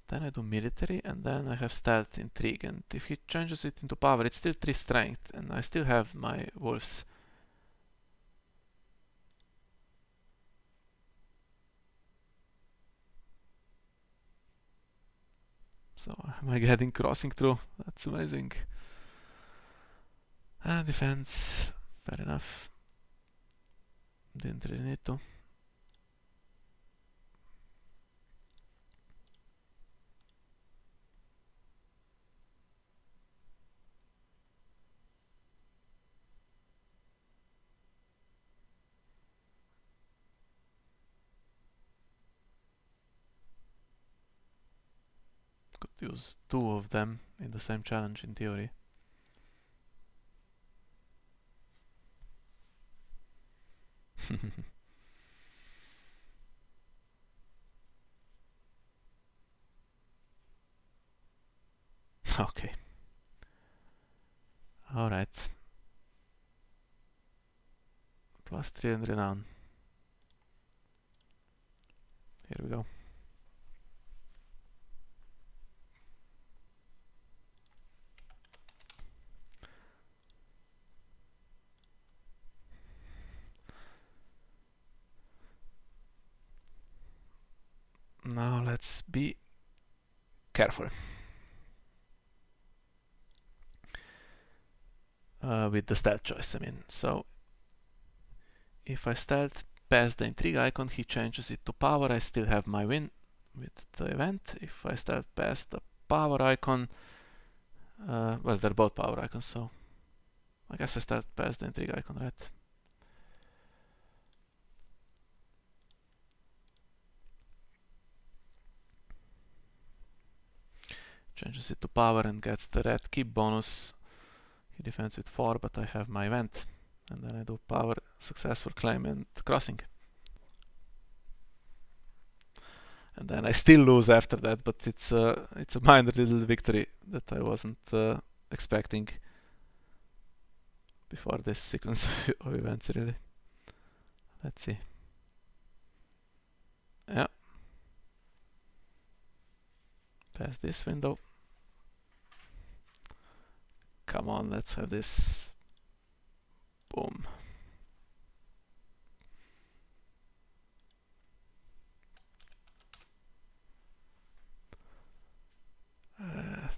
Then I do military, and then I have stealth, intrigue, and if he changes it into power, it's still 3 strength, and I still have my wolves. So am I getting crossing through? That's amazing. And defense, fair enough. Didn't really need to. Could use 2 of them in the same challenge in theory. Okay. Alright. +3 and renown. Here we go. Now let's be careful. With the stealth choice, I mean. So if I stealth past the intrigue icon, he changes it to power. I still have my win with the event. If I stealth past the power icon, well, they're both power icons, so I guess I stealth past the intrigue icon, right? Changes it to power and gets the red keep bonus. He defends with 4, but I have my event. And then I do power, successful claim, and crossing. And then I still lose after that, but it's a minor little victory that I wasn't expecting before this sequence of events, really. Let's see. Yeah. Past this window. Come on, let's have this. Boom.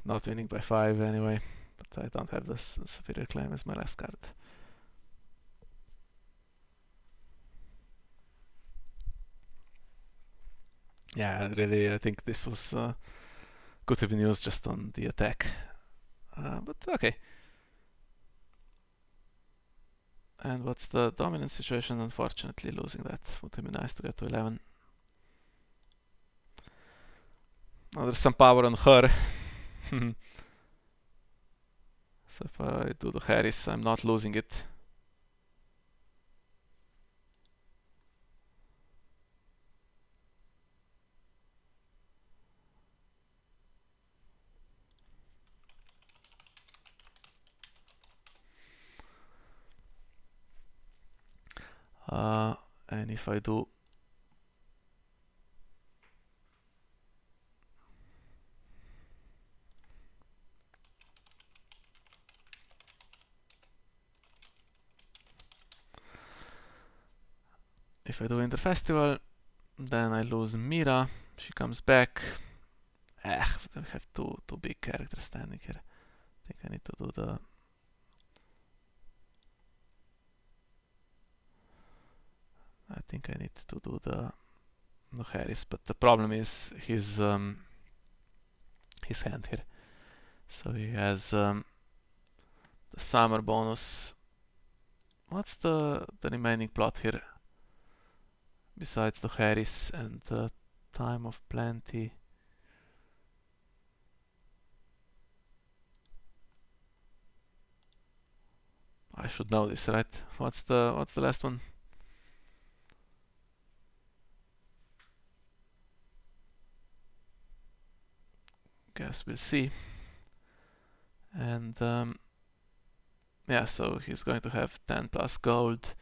Not winning by 5 anyway, but I don't have this superior claim as my last card. Yeah, really, I think this was could have been used just on the attack. But okay. And what's the dominant situation? Unfortunately, losing that would have been nice to get to 11. Now there's some power on her. So if I do the Harris, I'm not losing it. And if I do If I do Winter Festival, then I lose Mira. She comes back. We have two big characters standing here. I think I need to do the... Harris, but the problem is his hand here. So he has the summer bonus. What's the remaining plot here? Besides the Harris and the time of plenty. I should know this, right? What's the last one? Guess we'll see. And yeah, so he's going to have 10 plus gold,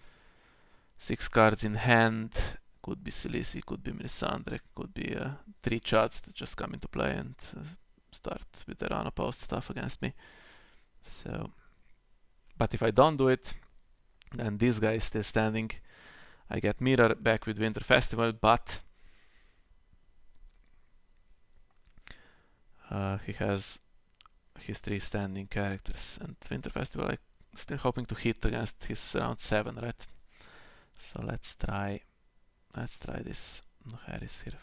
6 cards in hand. Could be Silisi, could be Melisandre, could be 3 charts that just come into play and start with their unopposed stuff against me. So, but if I don't do it, then this guy is still standing. I get Mirror back with Winter Festival, but he has his 3 standing characters, and Winter Festival I'm still hoping to hit against his round 7, right? So let's try this Harris here.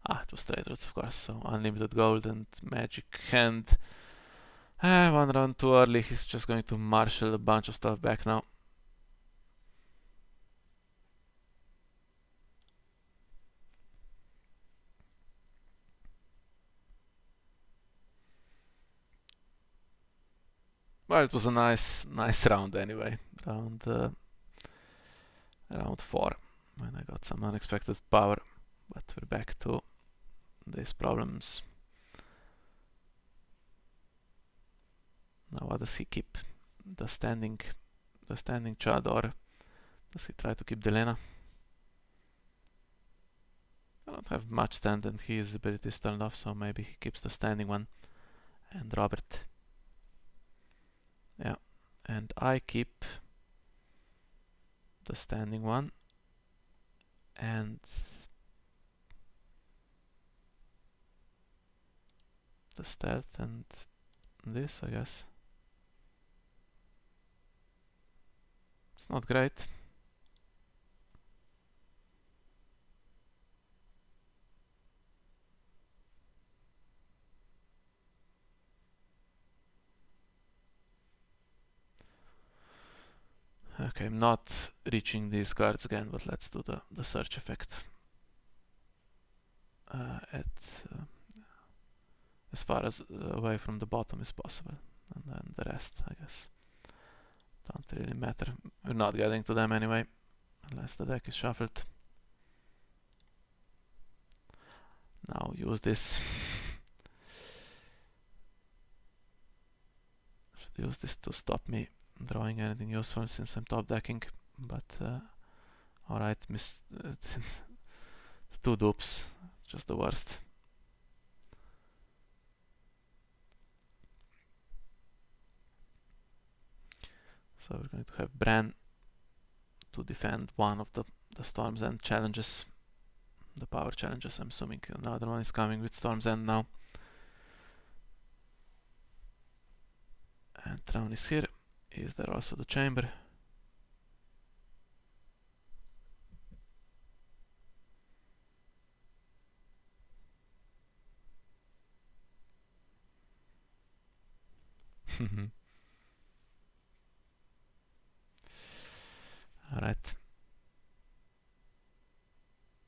It was trade routes, of course, so unlimited gold and magic hand. 1 round too early, he's just going to marshal a bunch of stuff back now. Well, it was a nice round anyway. Round 4, when I got some unexpected power. But we're back to these problems. Now what does he keep? The standing Chad, or does he try to keep Delena? I don't have much stand and his ability is turned off, so maybe he keeps the standing one. And Robert. Yeah, and I keep the standing one and the stealth and this, I guess. It's not great. Okay, I'm not reaching these cards again, but let's do the search effect as far as away from the bottom as possible, and then the rest, I guess, don't really matter. We're not getting to them anyway, unless the deck is shuffled. Now use this. Should use this to stop me drawing anything useful since I'm top decking, but alright, missed 2 dupes, just the worst. So we're going to have Bran to defend one of the Storm's End challenges, the power challenges. I'm assuming another one is coming with Storm's End now. And Throne is here. Is there also the chamber? Alright.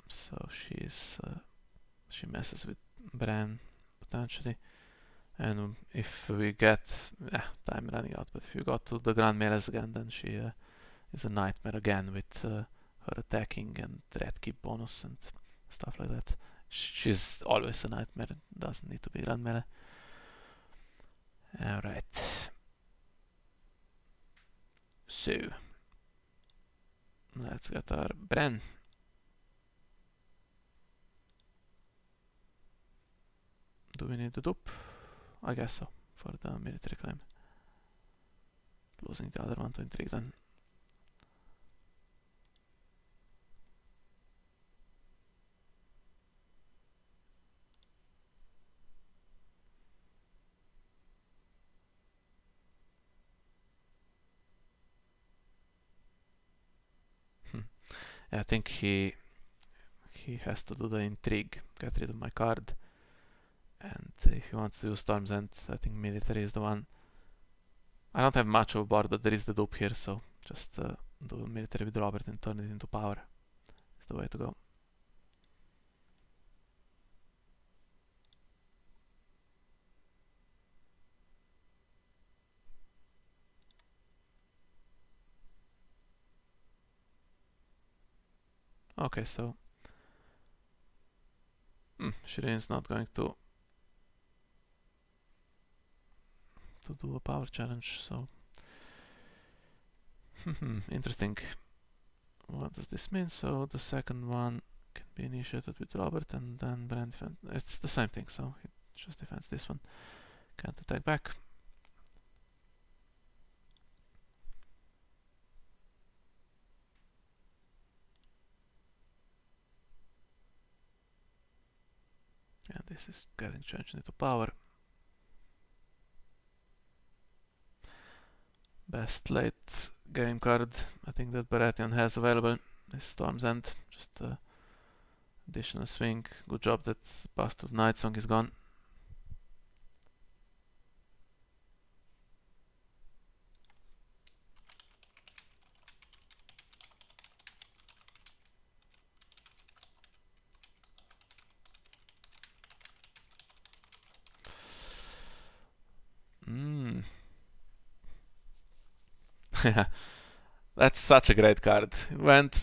So she messes with Bran potentially. And if we get... time running out, but if we got to the Grand Melees again, then she is a nightmare again with her attacking and red keep bonus and stuff like that. She's always a nightmare, it doesn't need to be Grand Melee. Alright. So, let's get our Bran. Do we need the dupe? I guess so, for the military claim. Losing the other one to intrigue then. I think he has to do the intrigue, get rid of my card, and if he wants to use Storm's End, I think military is the one. I don't have much of a board, but there is the dupe here, so just do military with Robert and turn it into power. It's the way to go. Okay, so Shireen's not going to do a power challenge, so interesting. What does this mean? So the second one can be initiated with Robert and then Brand defend. It's the same thing, so he just defends this one. Can't attack back. And this is getting changed into power. Best late game card I think that Baratheon has available is Storm's End. Just additional swing. Good job that Bast of Nightsong is gone. That's such a great card.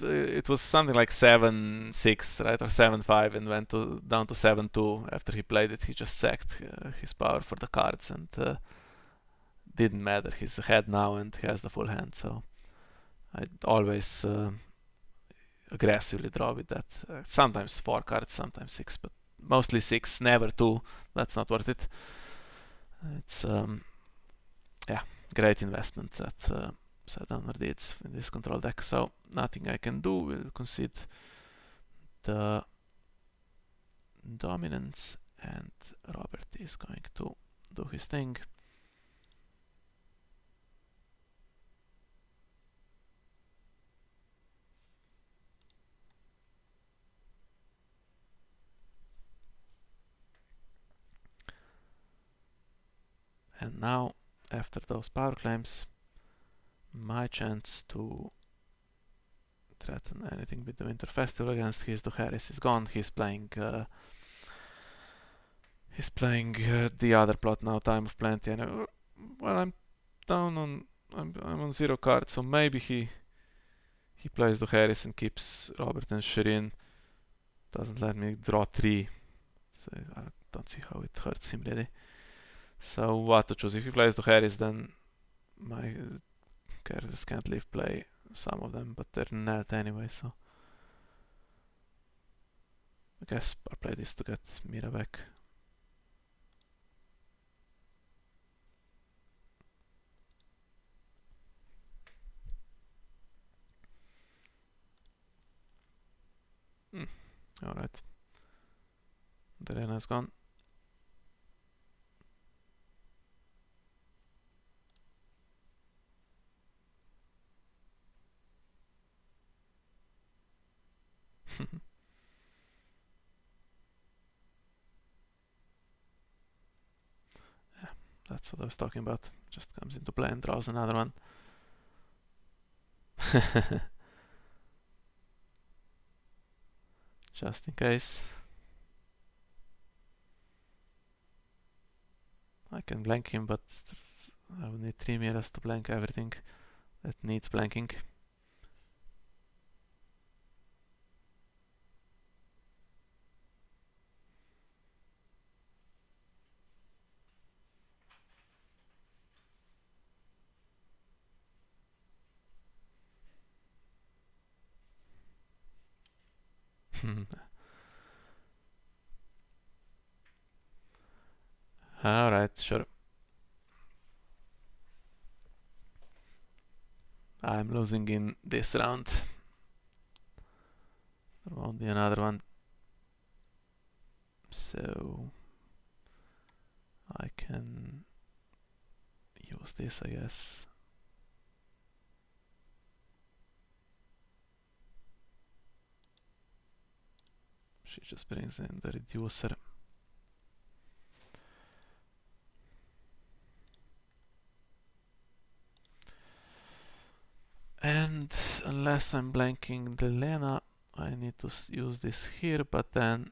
It was something like 7-6, right, or 7-5, and went down to 7-2. After he played it, he just sacked his power for the cards, and didn't matter. He's ahead now, and he has the full hand. So I always aggressively draw with that. Sometimes 4 cards, sometimes 6, but mostly 6, never 2. That's not worth it. It's yeah, great investment that Sardowner did in this control deck. So nothing I can do. We'll concede the dominance, and Robert is going to do his thing. And now, after those power claims, my chance to threaten anything with the Winter Festival against his Dohaeris is gone. He's playing the other plot now, Time of Plenty, and well, I'm down on I'm on 0 cards, so maybe he plays Dohaeris and keeps Robert and Shireen. Doesn't let me draw 3. So I don't see how it hurts him really. So what to choose? If he plays Dohaeris, then my characters can't leave play some of them, but they're knelt anyway, so I guess I'll play this to get Mira back. Alright. The arena is gone. Yeah, that's what I was talking about. Just comes into play and draws another one. Just in case. I can blank him, but I would need 3 Miras to blank everything that needs blanking. Alright, sure. I'm losing in this round. There won't be another one. So I can use this, I guess. She just brings in the reducer. And unless I'm blanking the Lena, I need to use this here, but then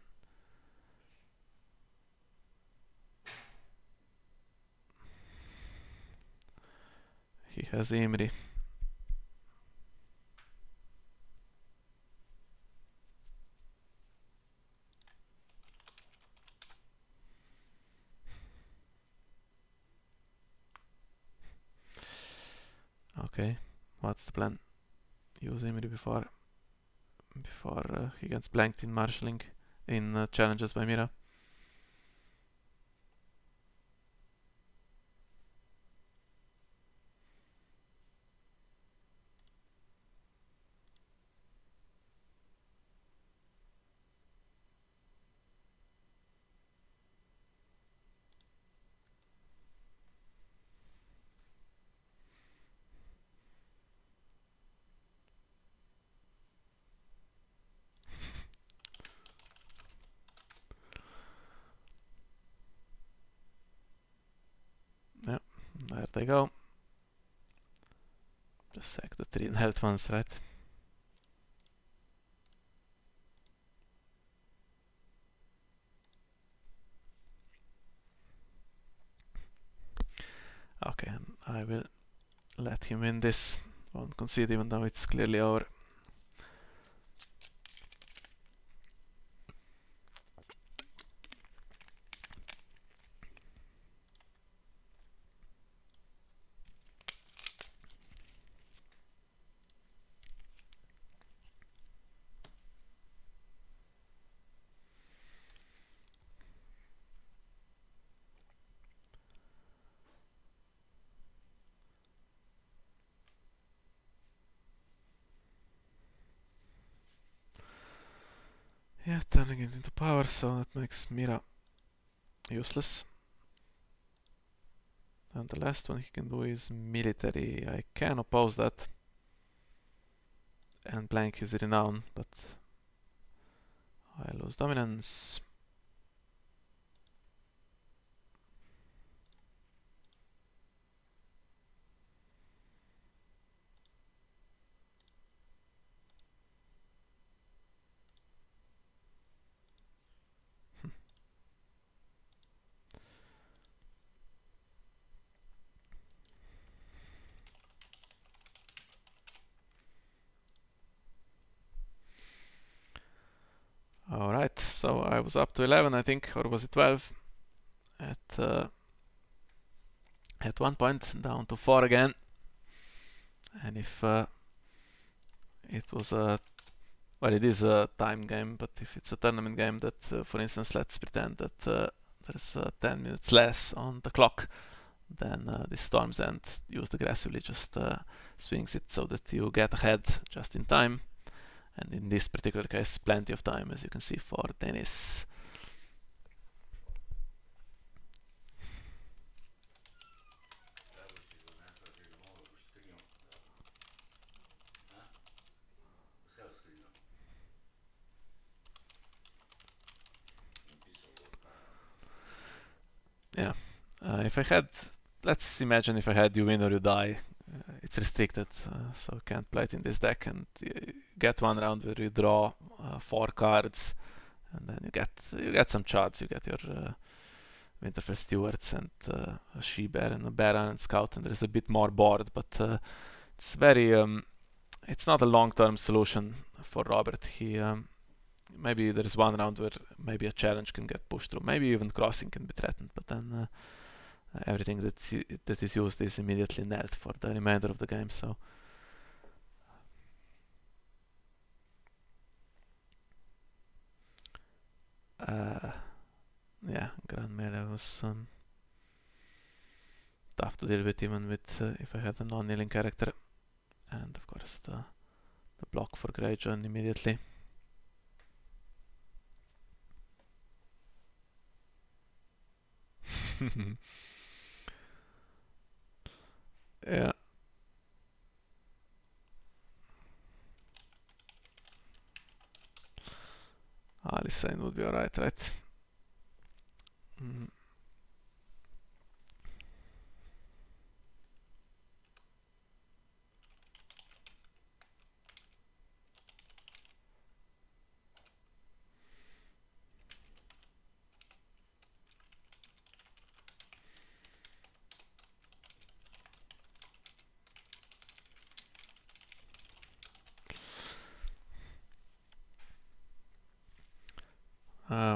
he has Imri. Okay, what's the plan? Use Imri before he gets blanked in marshalling, in challenges by Mira. Yep, there they go. Just sack the 3 inherit ones, right? Okay, I will let him win this. Won't concede even though it's clearly over. Yeah, turning it into power, so that makes Mira useless. And the last one he can do is military. I can oppose that and blank his renown, but I lose dominance. Alright, so I was up to 11 I think, or was it 12? At one point, down to 4 again. And if it was a... well, it is a time game, but if it's a tournament game that, for instance, let's pretend that there's 10 minutes less on the clock, then the Storm's End, used aggressively, just swings it so that you get ahead just in time. And in this particular case, plenty of time, as you can see, for Dennis. Yeah, if I had, let's imagine if I had you win or you die, it's restricted, so can't play it in this deck, and you get one round where you draw 4 cards, and then you get some charts. You get your Winterfell Stewards and a She-Bear and a Baron and Scout, and there's a bit more board, but it's very it's not a long-term solution for Robert. He maybe there's one round where maybe a challenge can get pushed through, maybe even crossing can be threatened, but then everything that is used is immediately knelt for the remainder of the game. So yeah, Grand Melee was tough to deal with, even with if I had a non-kneeling character, and of course the block for Greyjoy immediately. Yeah. Alicent would be alright, right? Mm.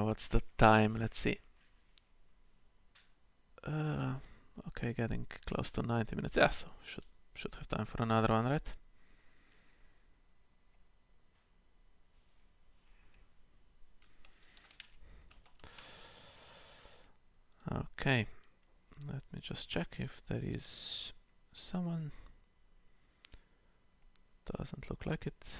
What's the time? Let's see. Okay, getting close to 90 minutes. Yeah, so should have time for another one, right? Okay, let me just check if there is someone. Doesn't look like it.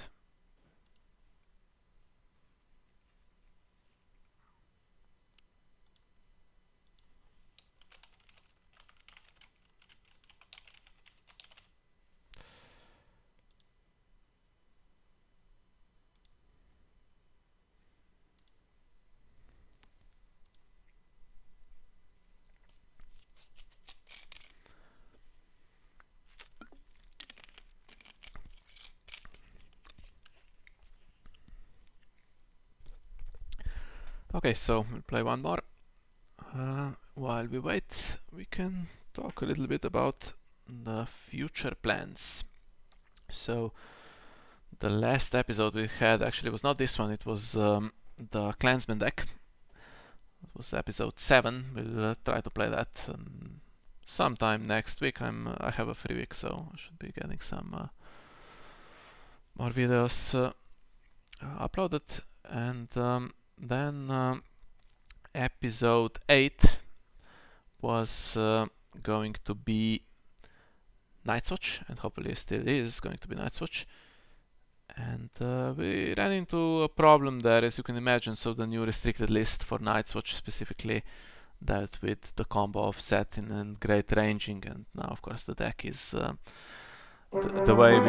Okay, so we'll play one more. While we wait, we can talk a little bit about the future plans. So the last episode we had actually was not this one, it was the Clansman deck. It was episode 7. We'll try to play that sometime next week. I have a free week, so I should be getting some more videos uploaded. And then episode 8 was going to be Night's Watch, and hopefully still is going to be Night's Watch. And we ran into a problem there, as you can imagine. So the new restricted list for Night's Watch specifically dealt with the combo of setting and great ranging, and now of course the deck is the way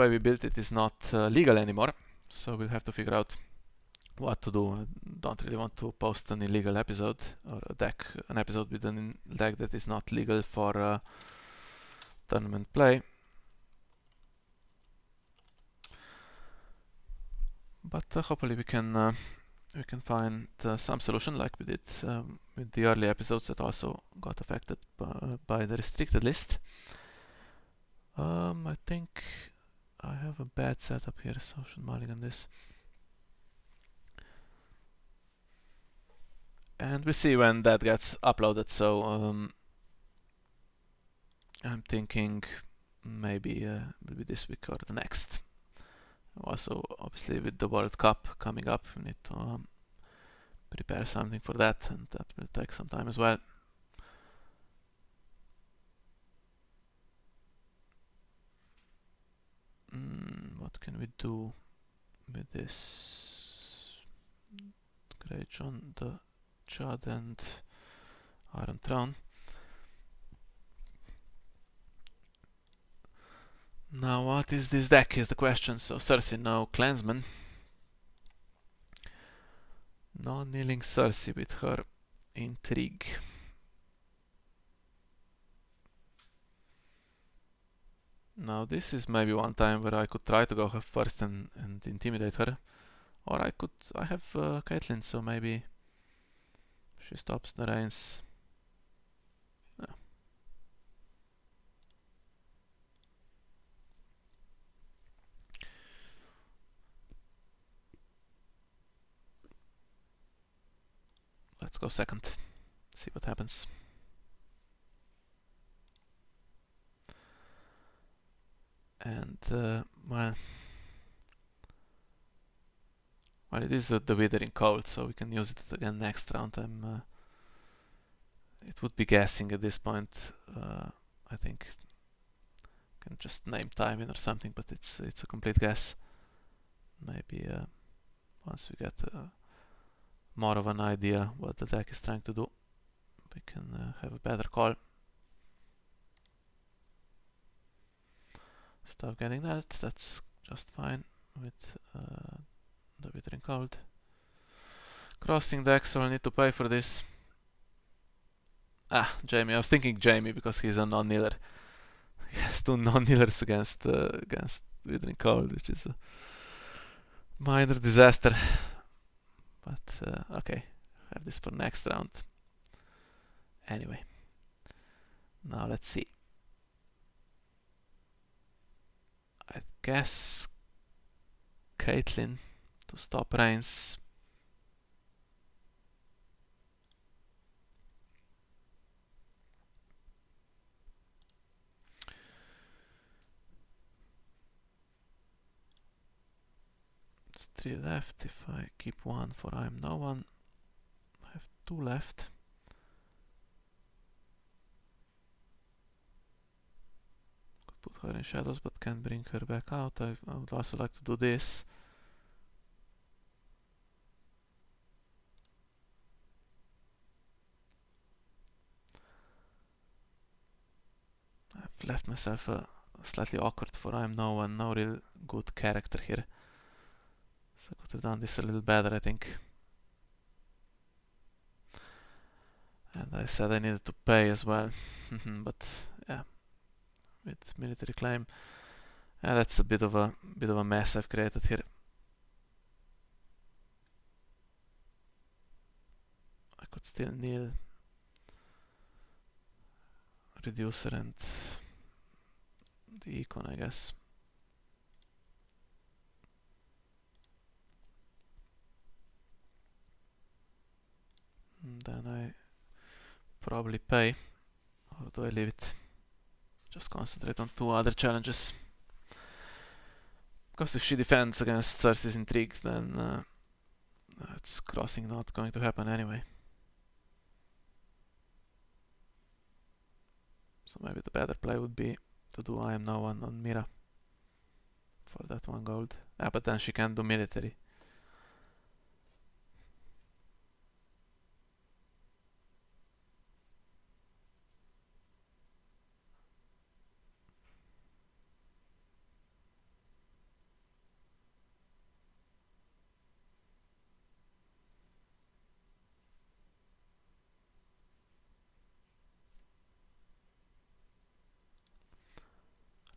we built it is not legal anymore. So we'll have to figure out what to do. I don't really want to post an illegal episode or an episode with a deck that is not legal for tournament play. But hopefully we can find some solution like we did with the early episodes that also got affected by the restricted list. I think I have a bad setup here, so I should mulligan this. And we'll see when that gets uploaded. So I'm thinking maybe will be this week or the next. Also, obviously, with the World Cup coming up, we need to prepare something for that, and that will take some time as well. What can we do with this? Great John, the Chad and Iron Throne. Now, what is this deck is the question. So Cersei, no Clansman. No kneeling Cersei with her intrigue. Now this is maybe one time where I could try to go her first and intimidate her. Or I have Caitlyn, so maybe she stops the reigns. Yeah. Let's go second. See what happens. And well, it is the Withering Cold, so we can use it again next round. It would be guessing at this point. I think can just name timing or something, but it's a complete guess. Maybe once we get more of an idea what the deck is trying to do, we can have a better call. Stop getting that. That's just fine with The Withering Cold. Crossing decks, so I'll need to pay for this. Ah, Jamie. I was thinking Jamie because he's a non-kneeler. He has 2 non-kneelers against Withering Cold, which is a minor disaster. But okay, have this for next round. Anyway, now let's see. I guess Caitlyn to stop Reigns. It's 3 left. If I keep 1 for I am no one, I have 2 left. Could put her in shadows, but can't bring her back out. I would also like to do this. I've left myself slightly awkward for I am no one, no real good character here. So I could have done this a little better, I think. And I said I needed to pay as well. But yeah, with military claim, that's a bit of a mess I've created here. I could still kneel, reducer, and the econ, I guess. And then I probably pay, or do I leave it? Just concentrate on 2 other challenges. Because if she defends against Cersei's intrigue, then it's crossing not going to happen anyway. So maybe the better play would be to do I am no one on Mira for that 1 gold. Ah, but then she can't do military.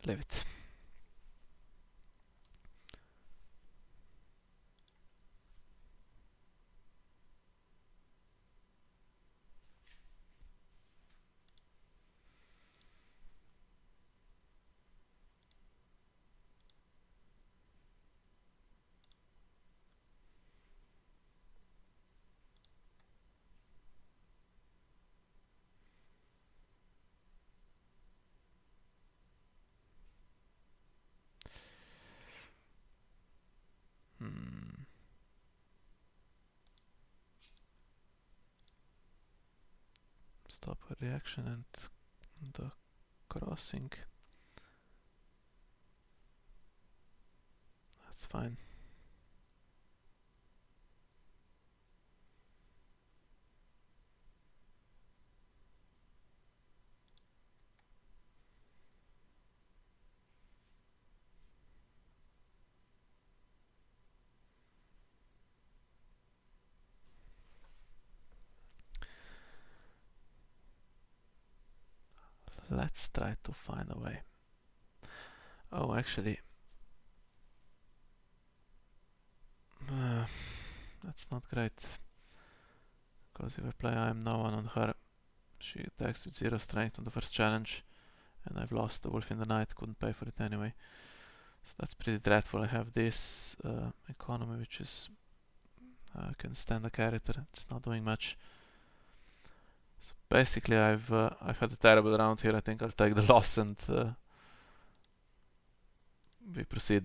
Leave it. Stop her reaction and the crossing. That's fine. Let's try to find a way. Oh, actually, that's not great. Because if I play I am no one on her, she attacks with 0 strength on the first challenge, and I've lost the Wolf in the Night, couldn't pay for it anyway. So that's pretty dreadful. I have this economy, which is I can stand a character. It's not doing much. So basically, I've had a terrible round here. I think I'll take the loss and we proceed.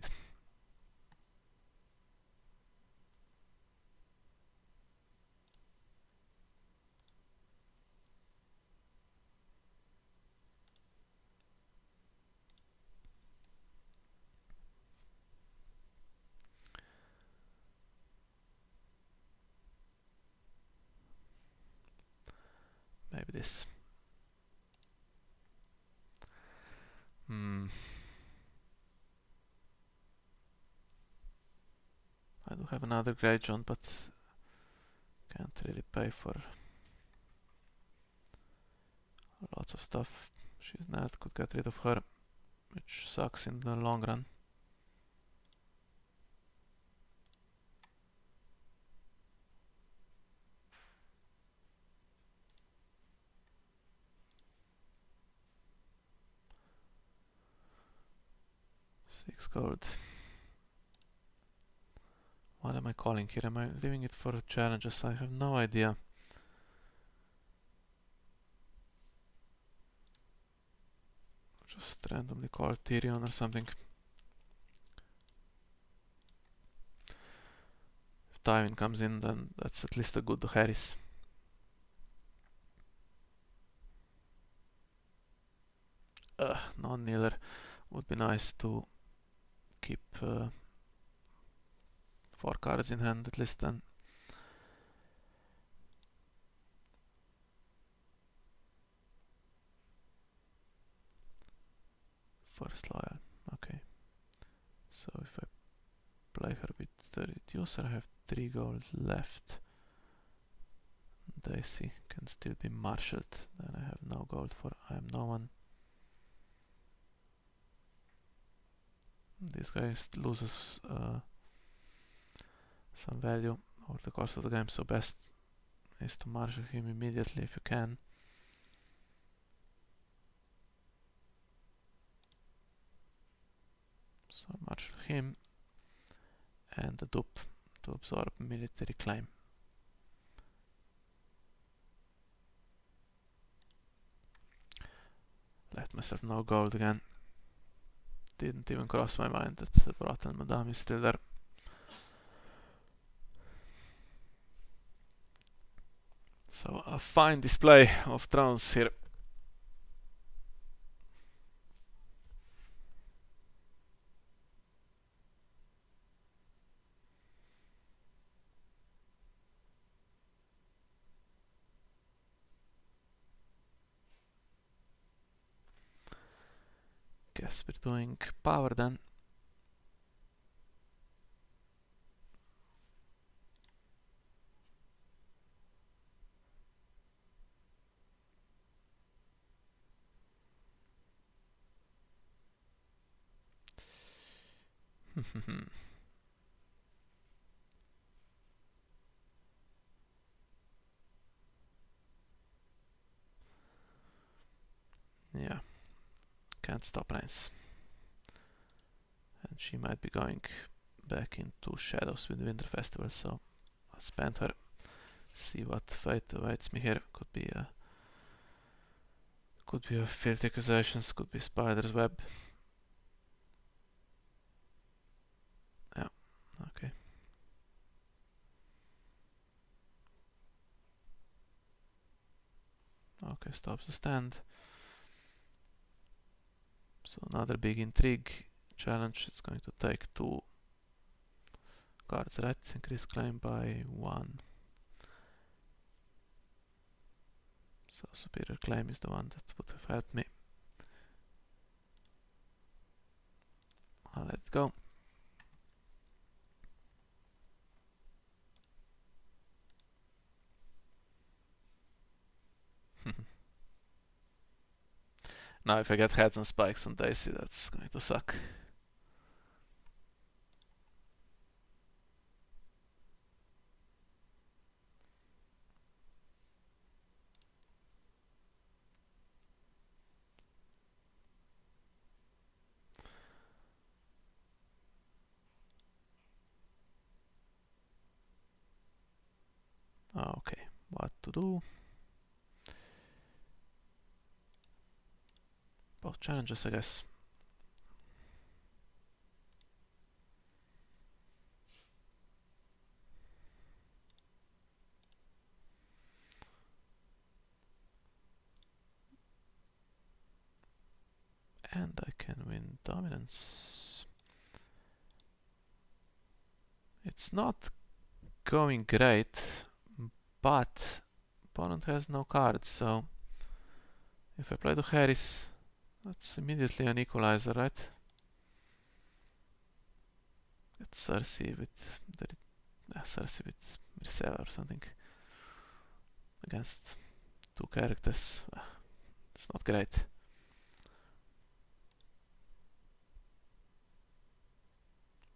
Maybe this. I do have another Grey John, but can't really pay for lots of stuff. She's not, could get rid of her, which sucks in the long run. Six gold. What am I calling here? Am I leaving it for challenges? I have no idea. Just randomly call Tyrion or something. If Tywin comes in, then that's at least a good Harris. Non-kneeler. Would be nice to keep 4 cards in hand at least then. First loyal, okay. So if I play her with the reducer, I have 3 gold left. Daisy can still be marshaled, then I have no gold for I am no one. This guy loses some value over the course of the game, so best is to marshal him immediately if you can. So marshal him and the dupe to absorb military claim. Left myself no gold again. Didn't even cross my mind that the Baratheon Madame is still there. So a fine display of thrones here. Guess we're doing power then. Yeah, can't stop Reigns. And she might be going back into Shadows with the Winter Festival, so I'll spend her. See what fate awaits me here. Could be a filthy accusations, could be Spider's Web. Yeah, okay. Okay, stops the stand. So another big intrigue challenge. It's going to take 2 cards, right? Increase claim by 1. So superior claim is the one that would have helped me. I'll let it go. Now if I get heads and spikes on Daisy, that's going to suck. Okay, what to do? Both challenges, I guess. And I can win dominance. It's not going great, but opponent has no cards, so if I play to Harris, that's immediately an equalizer, right? It's Cersei with the Cersei with Myrcella or something against two characters. It's not great.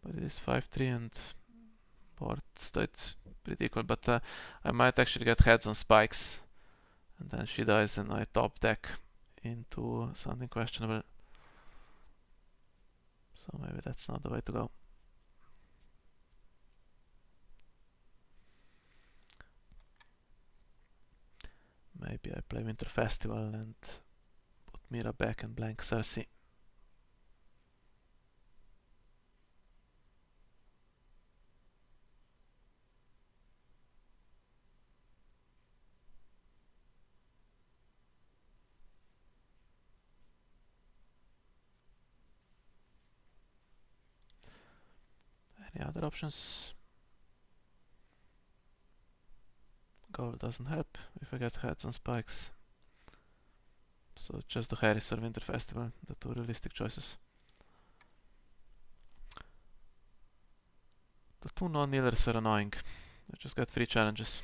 But it is 5-3 and board stayed pretty equal, but I might actually get heads on spikes and then she dies and I top deck into something questionable. So maybe that's not the way to go. Maybe I play Winter Festival and put Mira back and blank Cersei. Any other options? Gold doesn't help if I get heads on spikes. So just the Harris or Winter Festival, the two realistic choices. The two non-kneelers are annoying. I just got 3 challenges.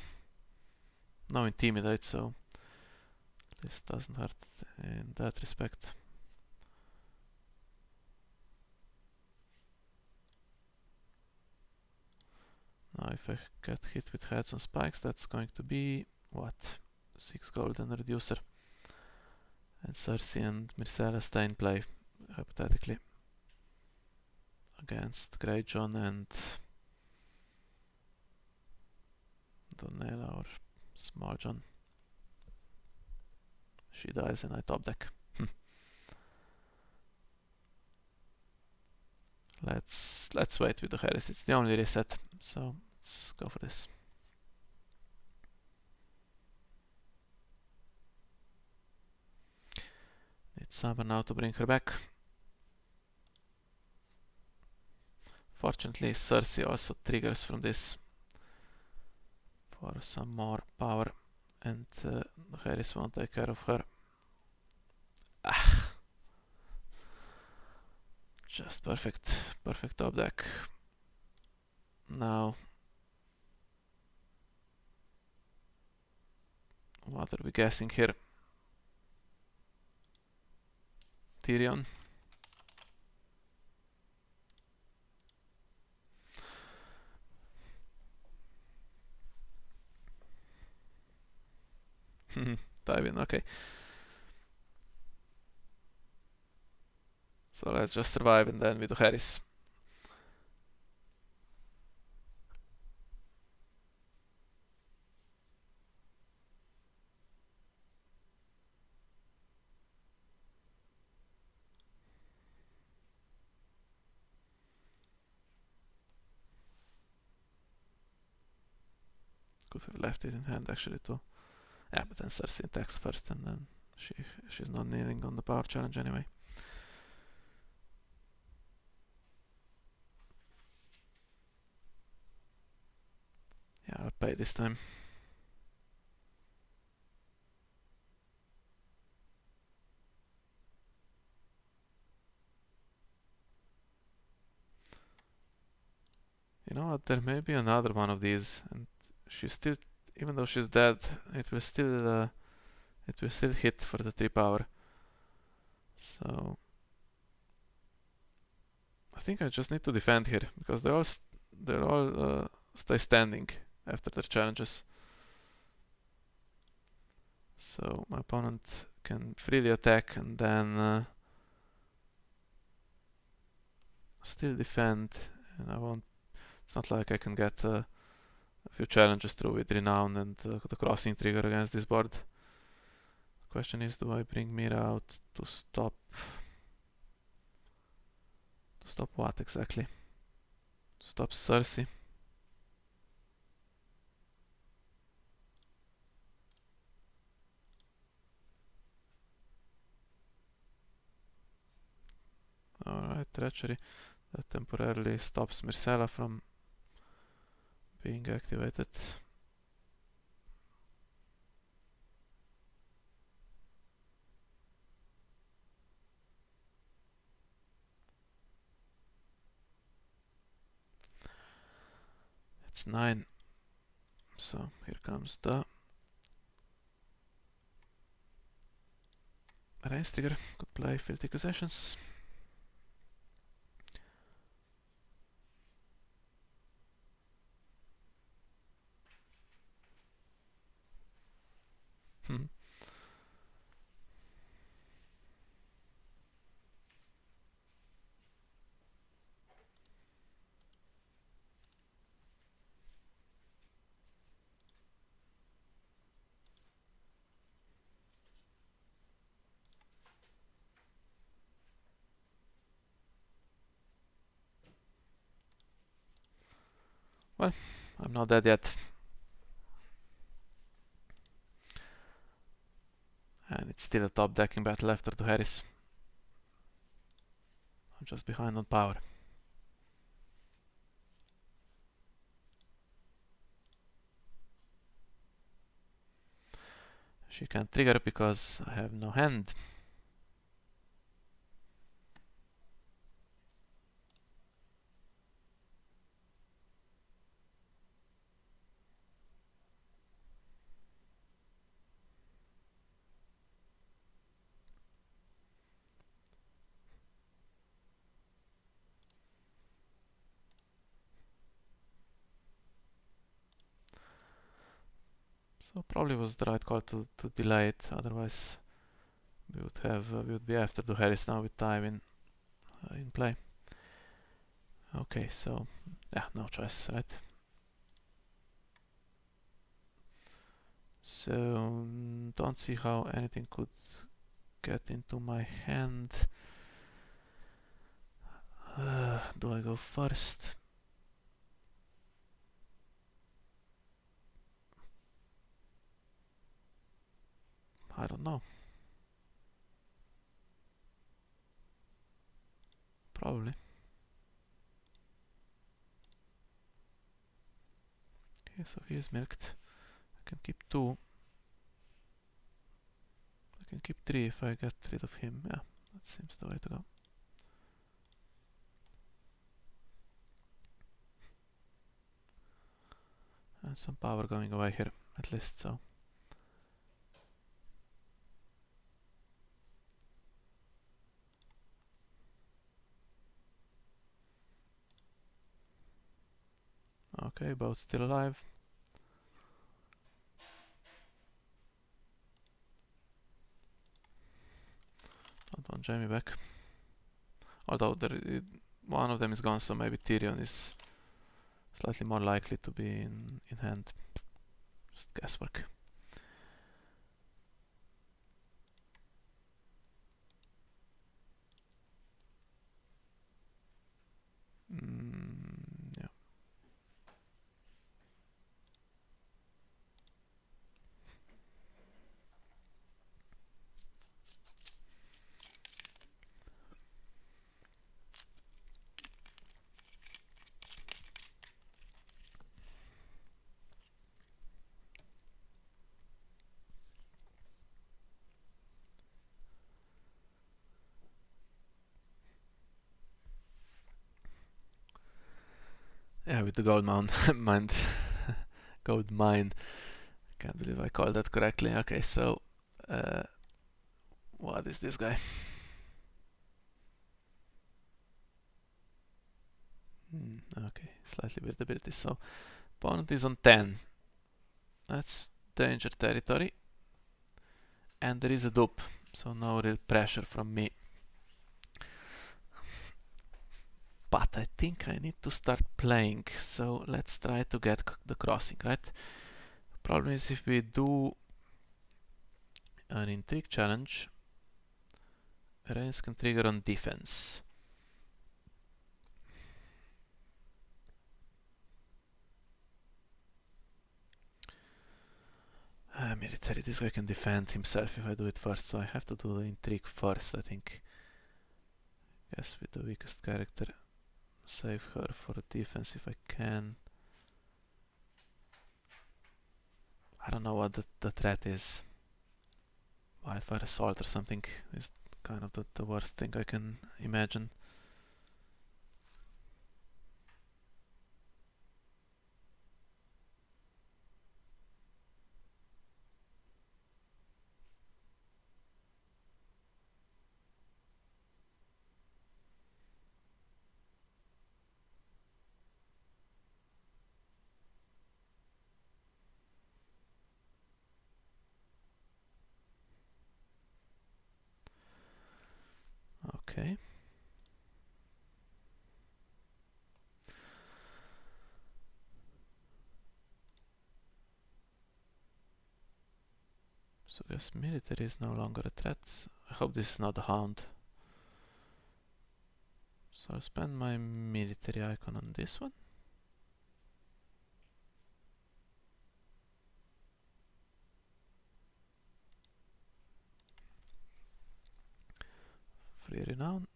No intimidate, so this doesn't hurt in that respect. Now if I get hit with heads on spikes, that's going to be, what, 6 gold and a reducer. And Cersei and Myrcella stay in play, hypothetically. Against Greyjohn and Donella or Small John. She dies and I top deck. Let's wait with the Harris. It's the only reset, so let's go for this. Need Summer now to bring her back. Fortunately, Cersei also triggers from this for some more power, and Harris won't take care of her. Just perfect top deck. Now, what are we guessing here? Tyrion. Tywin, okay. So let's just survive and then we do Harris. Could have left it in hand actually too. Yeah, but then Cersei attacks first and then she's not kneeling on the power challenge anyway. Yeah, I'll pay this time. You know what, there may be another one of these and she's still, even though she's dead, it will still hit for the 3 power. So I think I just need to defend here because they all stay standing after their challenges. So my opponent can freely attack and then still defend, and I won't. It's not like I can get a few challenges through with Renown and the crossing trigger against this board. The question is, do I bring Mira out to stop? To stop what exactly? To stop Cersei. Alright, treachery. That temporarily stops Myrcella from being activated. That's 9. So here comes the race trigger. Could play Filthy Accusations. Well, I'm not dead yet. And it's still a top decking battle after to Harris. I'm just behind on power. She can't trigger because I have no hand. So probably was the right call to delay it, otherwise we would be after the Harris now with time in play. Okay, so yeah, no choice, right? So don't see how anything could get into my hand. Do I go first? I don't know. Probably. Okay, so he is milked. I can keep 2. I can keep 3 if I get rid of him. Yeah, that seems the way to go. And some power going away here, at least, so. Okay, both still alive. Don't want Jaime back. Although one of them is gone, so maybe Tyrion is slightly more likely to be in hand. Just guesswork. Yeah. Yeah, with the gold mine, gold mine. Can't believe I called that correctly. Okay, so what is this guy? Okay, slightly weird ability. So opponent is on 10. That's danger territory. And there is a dupe, so no real pressure from me. But I think I need to start playing, so let's try to get the crossing, right? Problem is if we do an intrigue challenge, Reigns can trigger on defense. Military, this guy can defend himself if I do it first, so I have to do the intrigue first, I think. Yes, with the weakest character. Save her for a defense if I can. I don't know what the threat is. Wildfire assault or something is kind of the worst thing I can imagine. Okay. So I guess military is no longer a threat. I hope this is not a hound. So I'll spend my military icon on this one. Free renown.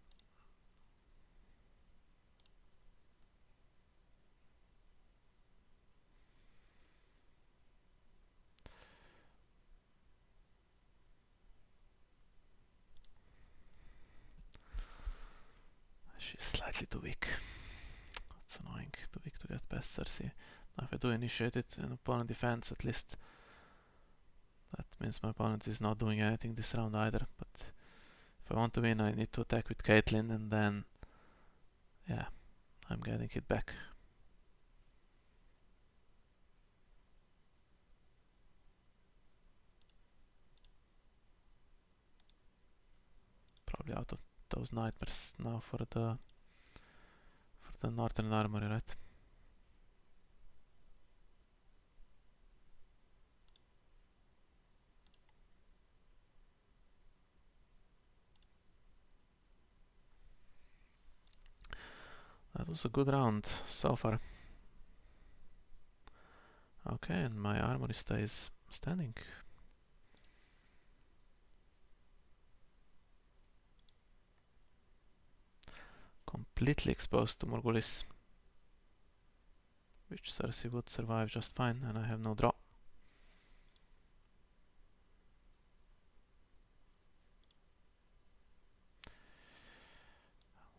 She's slightly too weak. That's annoying. Too weak to get past Cersei. Now if I do initiate it and opponent defends, at least that means my opponent is not doing anything this round either. But if I want to win, I need to attack with Caitlyn, and then yeah, I'm getting it back. Probably out of those nightmares now for the Northern Armory, right? That was a good round so far. Okay, and my armory stays standing. Completely exposed to Morghulis, which Cersei would survive just fine, and I have no draw.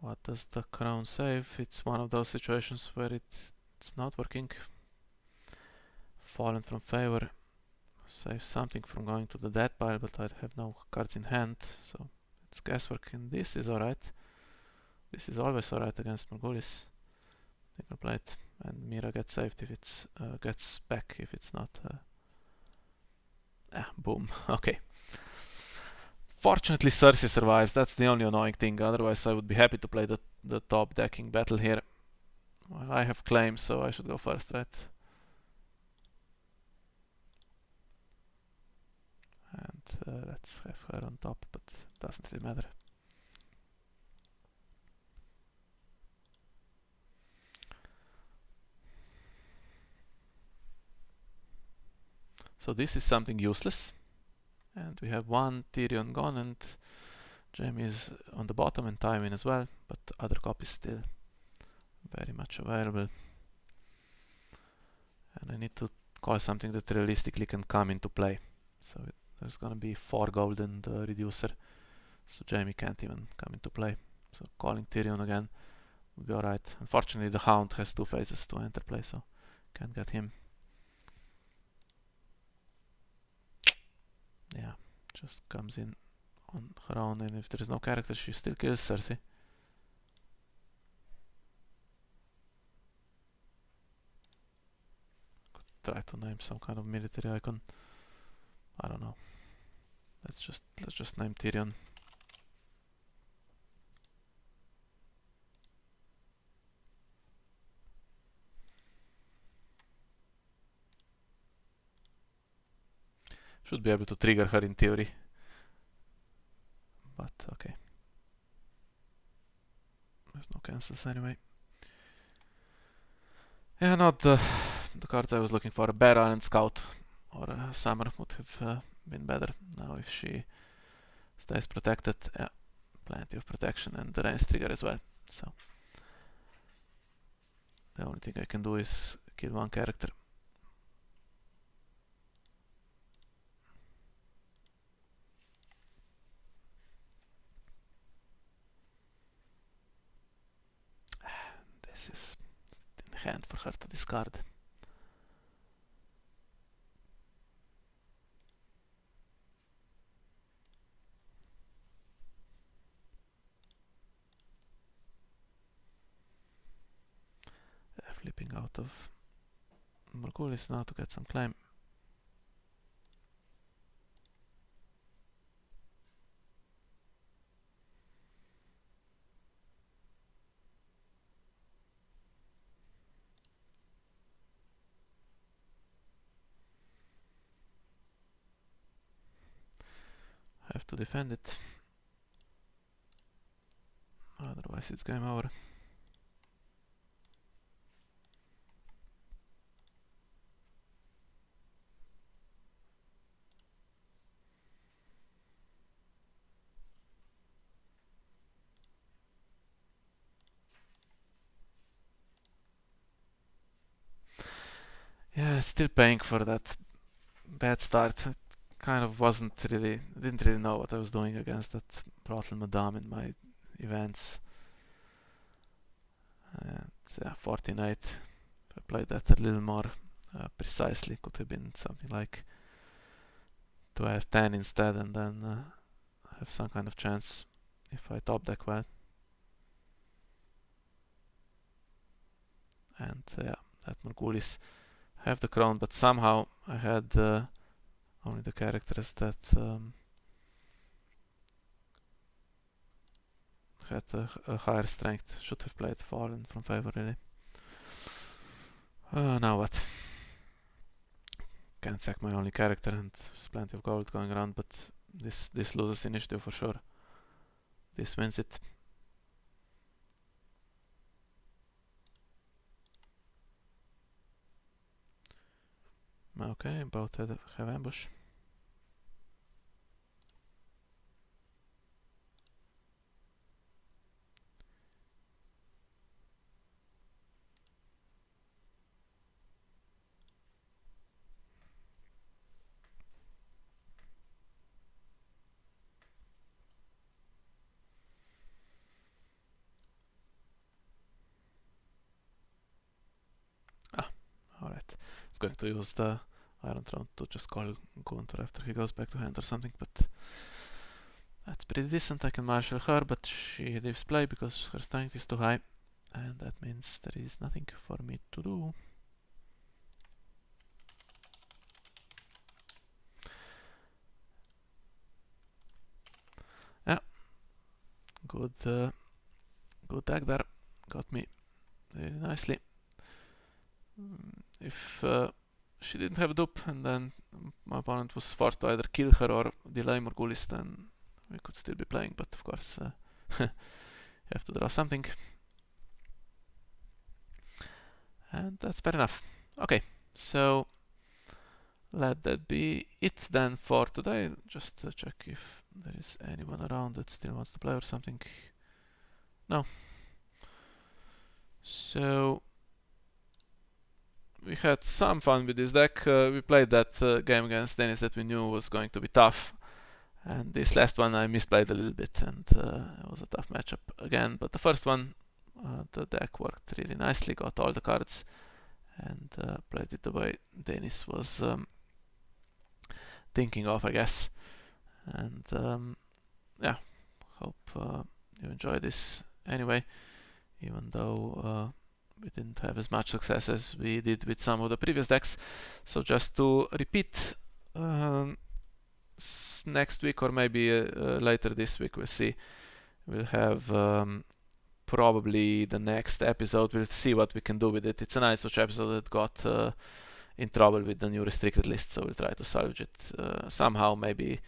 What does the crown save? It's one of those situations where it's not working. Fallen from favor. Save something from going to the death pile, but I have no cards in hand, so it's guesswork, and this is alright. This is always alright against Morghulis. They can play it, and Mira gets saved if it's gets back if it's not. Boom. Okay. Fortunately, Cersei survives. That's the only annoying thing. Otherwise, I would be happy to play the top decking battle here. Well, I have claims, so I should go first, right? And let's have her on top, but it doesn't really matter. So this is something useless. And we have one Tyrion gone, and Jaime is on the bottom, and Tywin as well, but the other copy is still very much available. And I need to call something that realistically can come into play. So there's gonna be 4 gold in the reducer, so Jaime can't even come into play. So calling Tyrion again would be alright. Unfortunately, the Hound has 2 phases to enter play, so can't get him. Yeah, just comes in on her own, and if there is no character, she still kills Cersei. Could try to name some kind of military icon. I don't know. Let's just name Tyrion. Should be able to trigger her in theory. But okay. There's no cancels anyway. Yeah, not the cards I was looking for. A Bara and Scout or a Summer would have been better. Now if she stays protected, yeah, plenty of protection, and the range trigger as well. So the only thing I can do is kill one character. This is in hand for her to discard. Flipping out of Morghulis now to get some claim. have to defend it. Otherwise it's game over. Yeah, still paying for that bad start. I kind of didn't really know what I was doing against that Brothel Madame in my events. And yeah, 14-8. If I played that a little more precisely, could have been something like 12-10 instead, and then have some kind of chance if I top deck well. And yeah, that Morghulis have the crown, but somehow I had only the characters that had a higher strength. Should have played Fallen from favor, really. Now what? Can't sack my only character, and there's plenty of gold going around, but this loses initiative for sure. This wins it. Okay, both have ambush. Alright, I was going to use the Iron Throne to just call Gunther after he goes back to hand or something, but that's pretty decent. I can marshal her, but she leaves play because her strength is too high, and that means there is nothing for me to do. Yeah, good deck there. Got me really nicely. If she didn't have a dupe and then my opponent was forced to either kill her or delay Morghulis, then we could still be playing, but of course you have to draw something. And that's fair enough. Okay, so let that be it then for today. Just check if there is anyone around that still wants to play or something. No. So we had some fun with this deck. We played that game against Dennis that we knew was going to be tough, and this last one I misplayed a little bit, and it was a tough matchup again. But the first one, the deck worked really nicely, got all the cards, and played it the way Dennis was thinking of, I guess. And yeah, hope you enjoy this anyway, even though we didn't have as much success as we did with some of the previous decks. So just to repeat, next week or maybe later this week, we'll see. We'll have probably the next episode. We'll see what we can do with it. It's a Night's Watch episode that got in trouble with the new restricted list, so we'll try to salvage it somehow. Maybe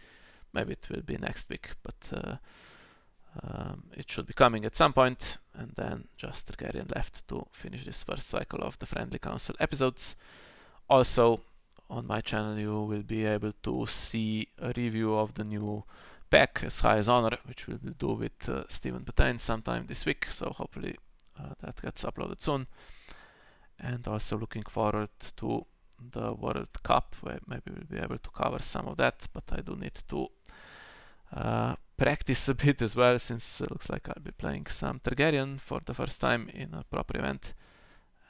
it will be next week, but it should be coming at some point, and then just Targaryen left to finish this first cycle of the Friendly Council episodes. Also, on my channel you will be able to see a review of the new pack, As High as Honor, which we will do with Stephen Petain sometime this week, so hopefully that gets uploaded soon. And also looking forward to the World Cup, where maybe we'll be able to cover some of that, but I do need to practice a bit as well, since it looks like I'll be playing some Targaryen for the first time in a proper event,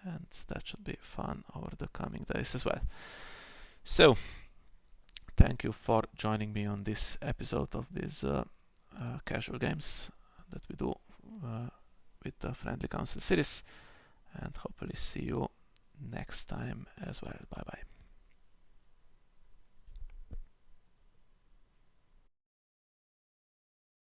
and that should be fun over the coming days as well. So, thank you for joining me on this episode of these casual games that we do with the Friendly Council series, and hopefully see you next time as well. Bye bye.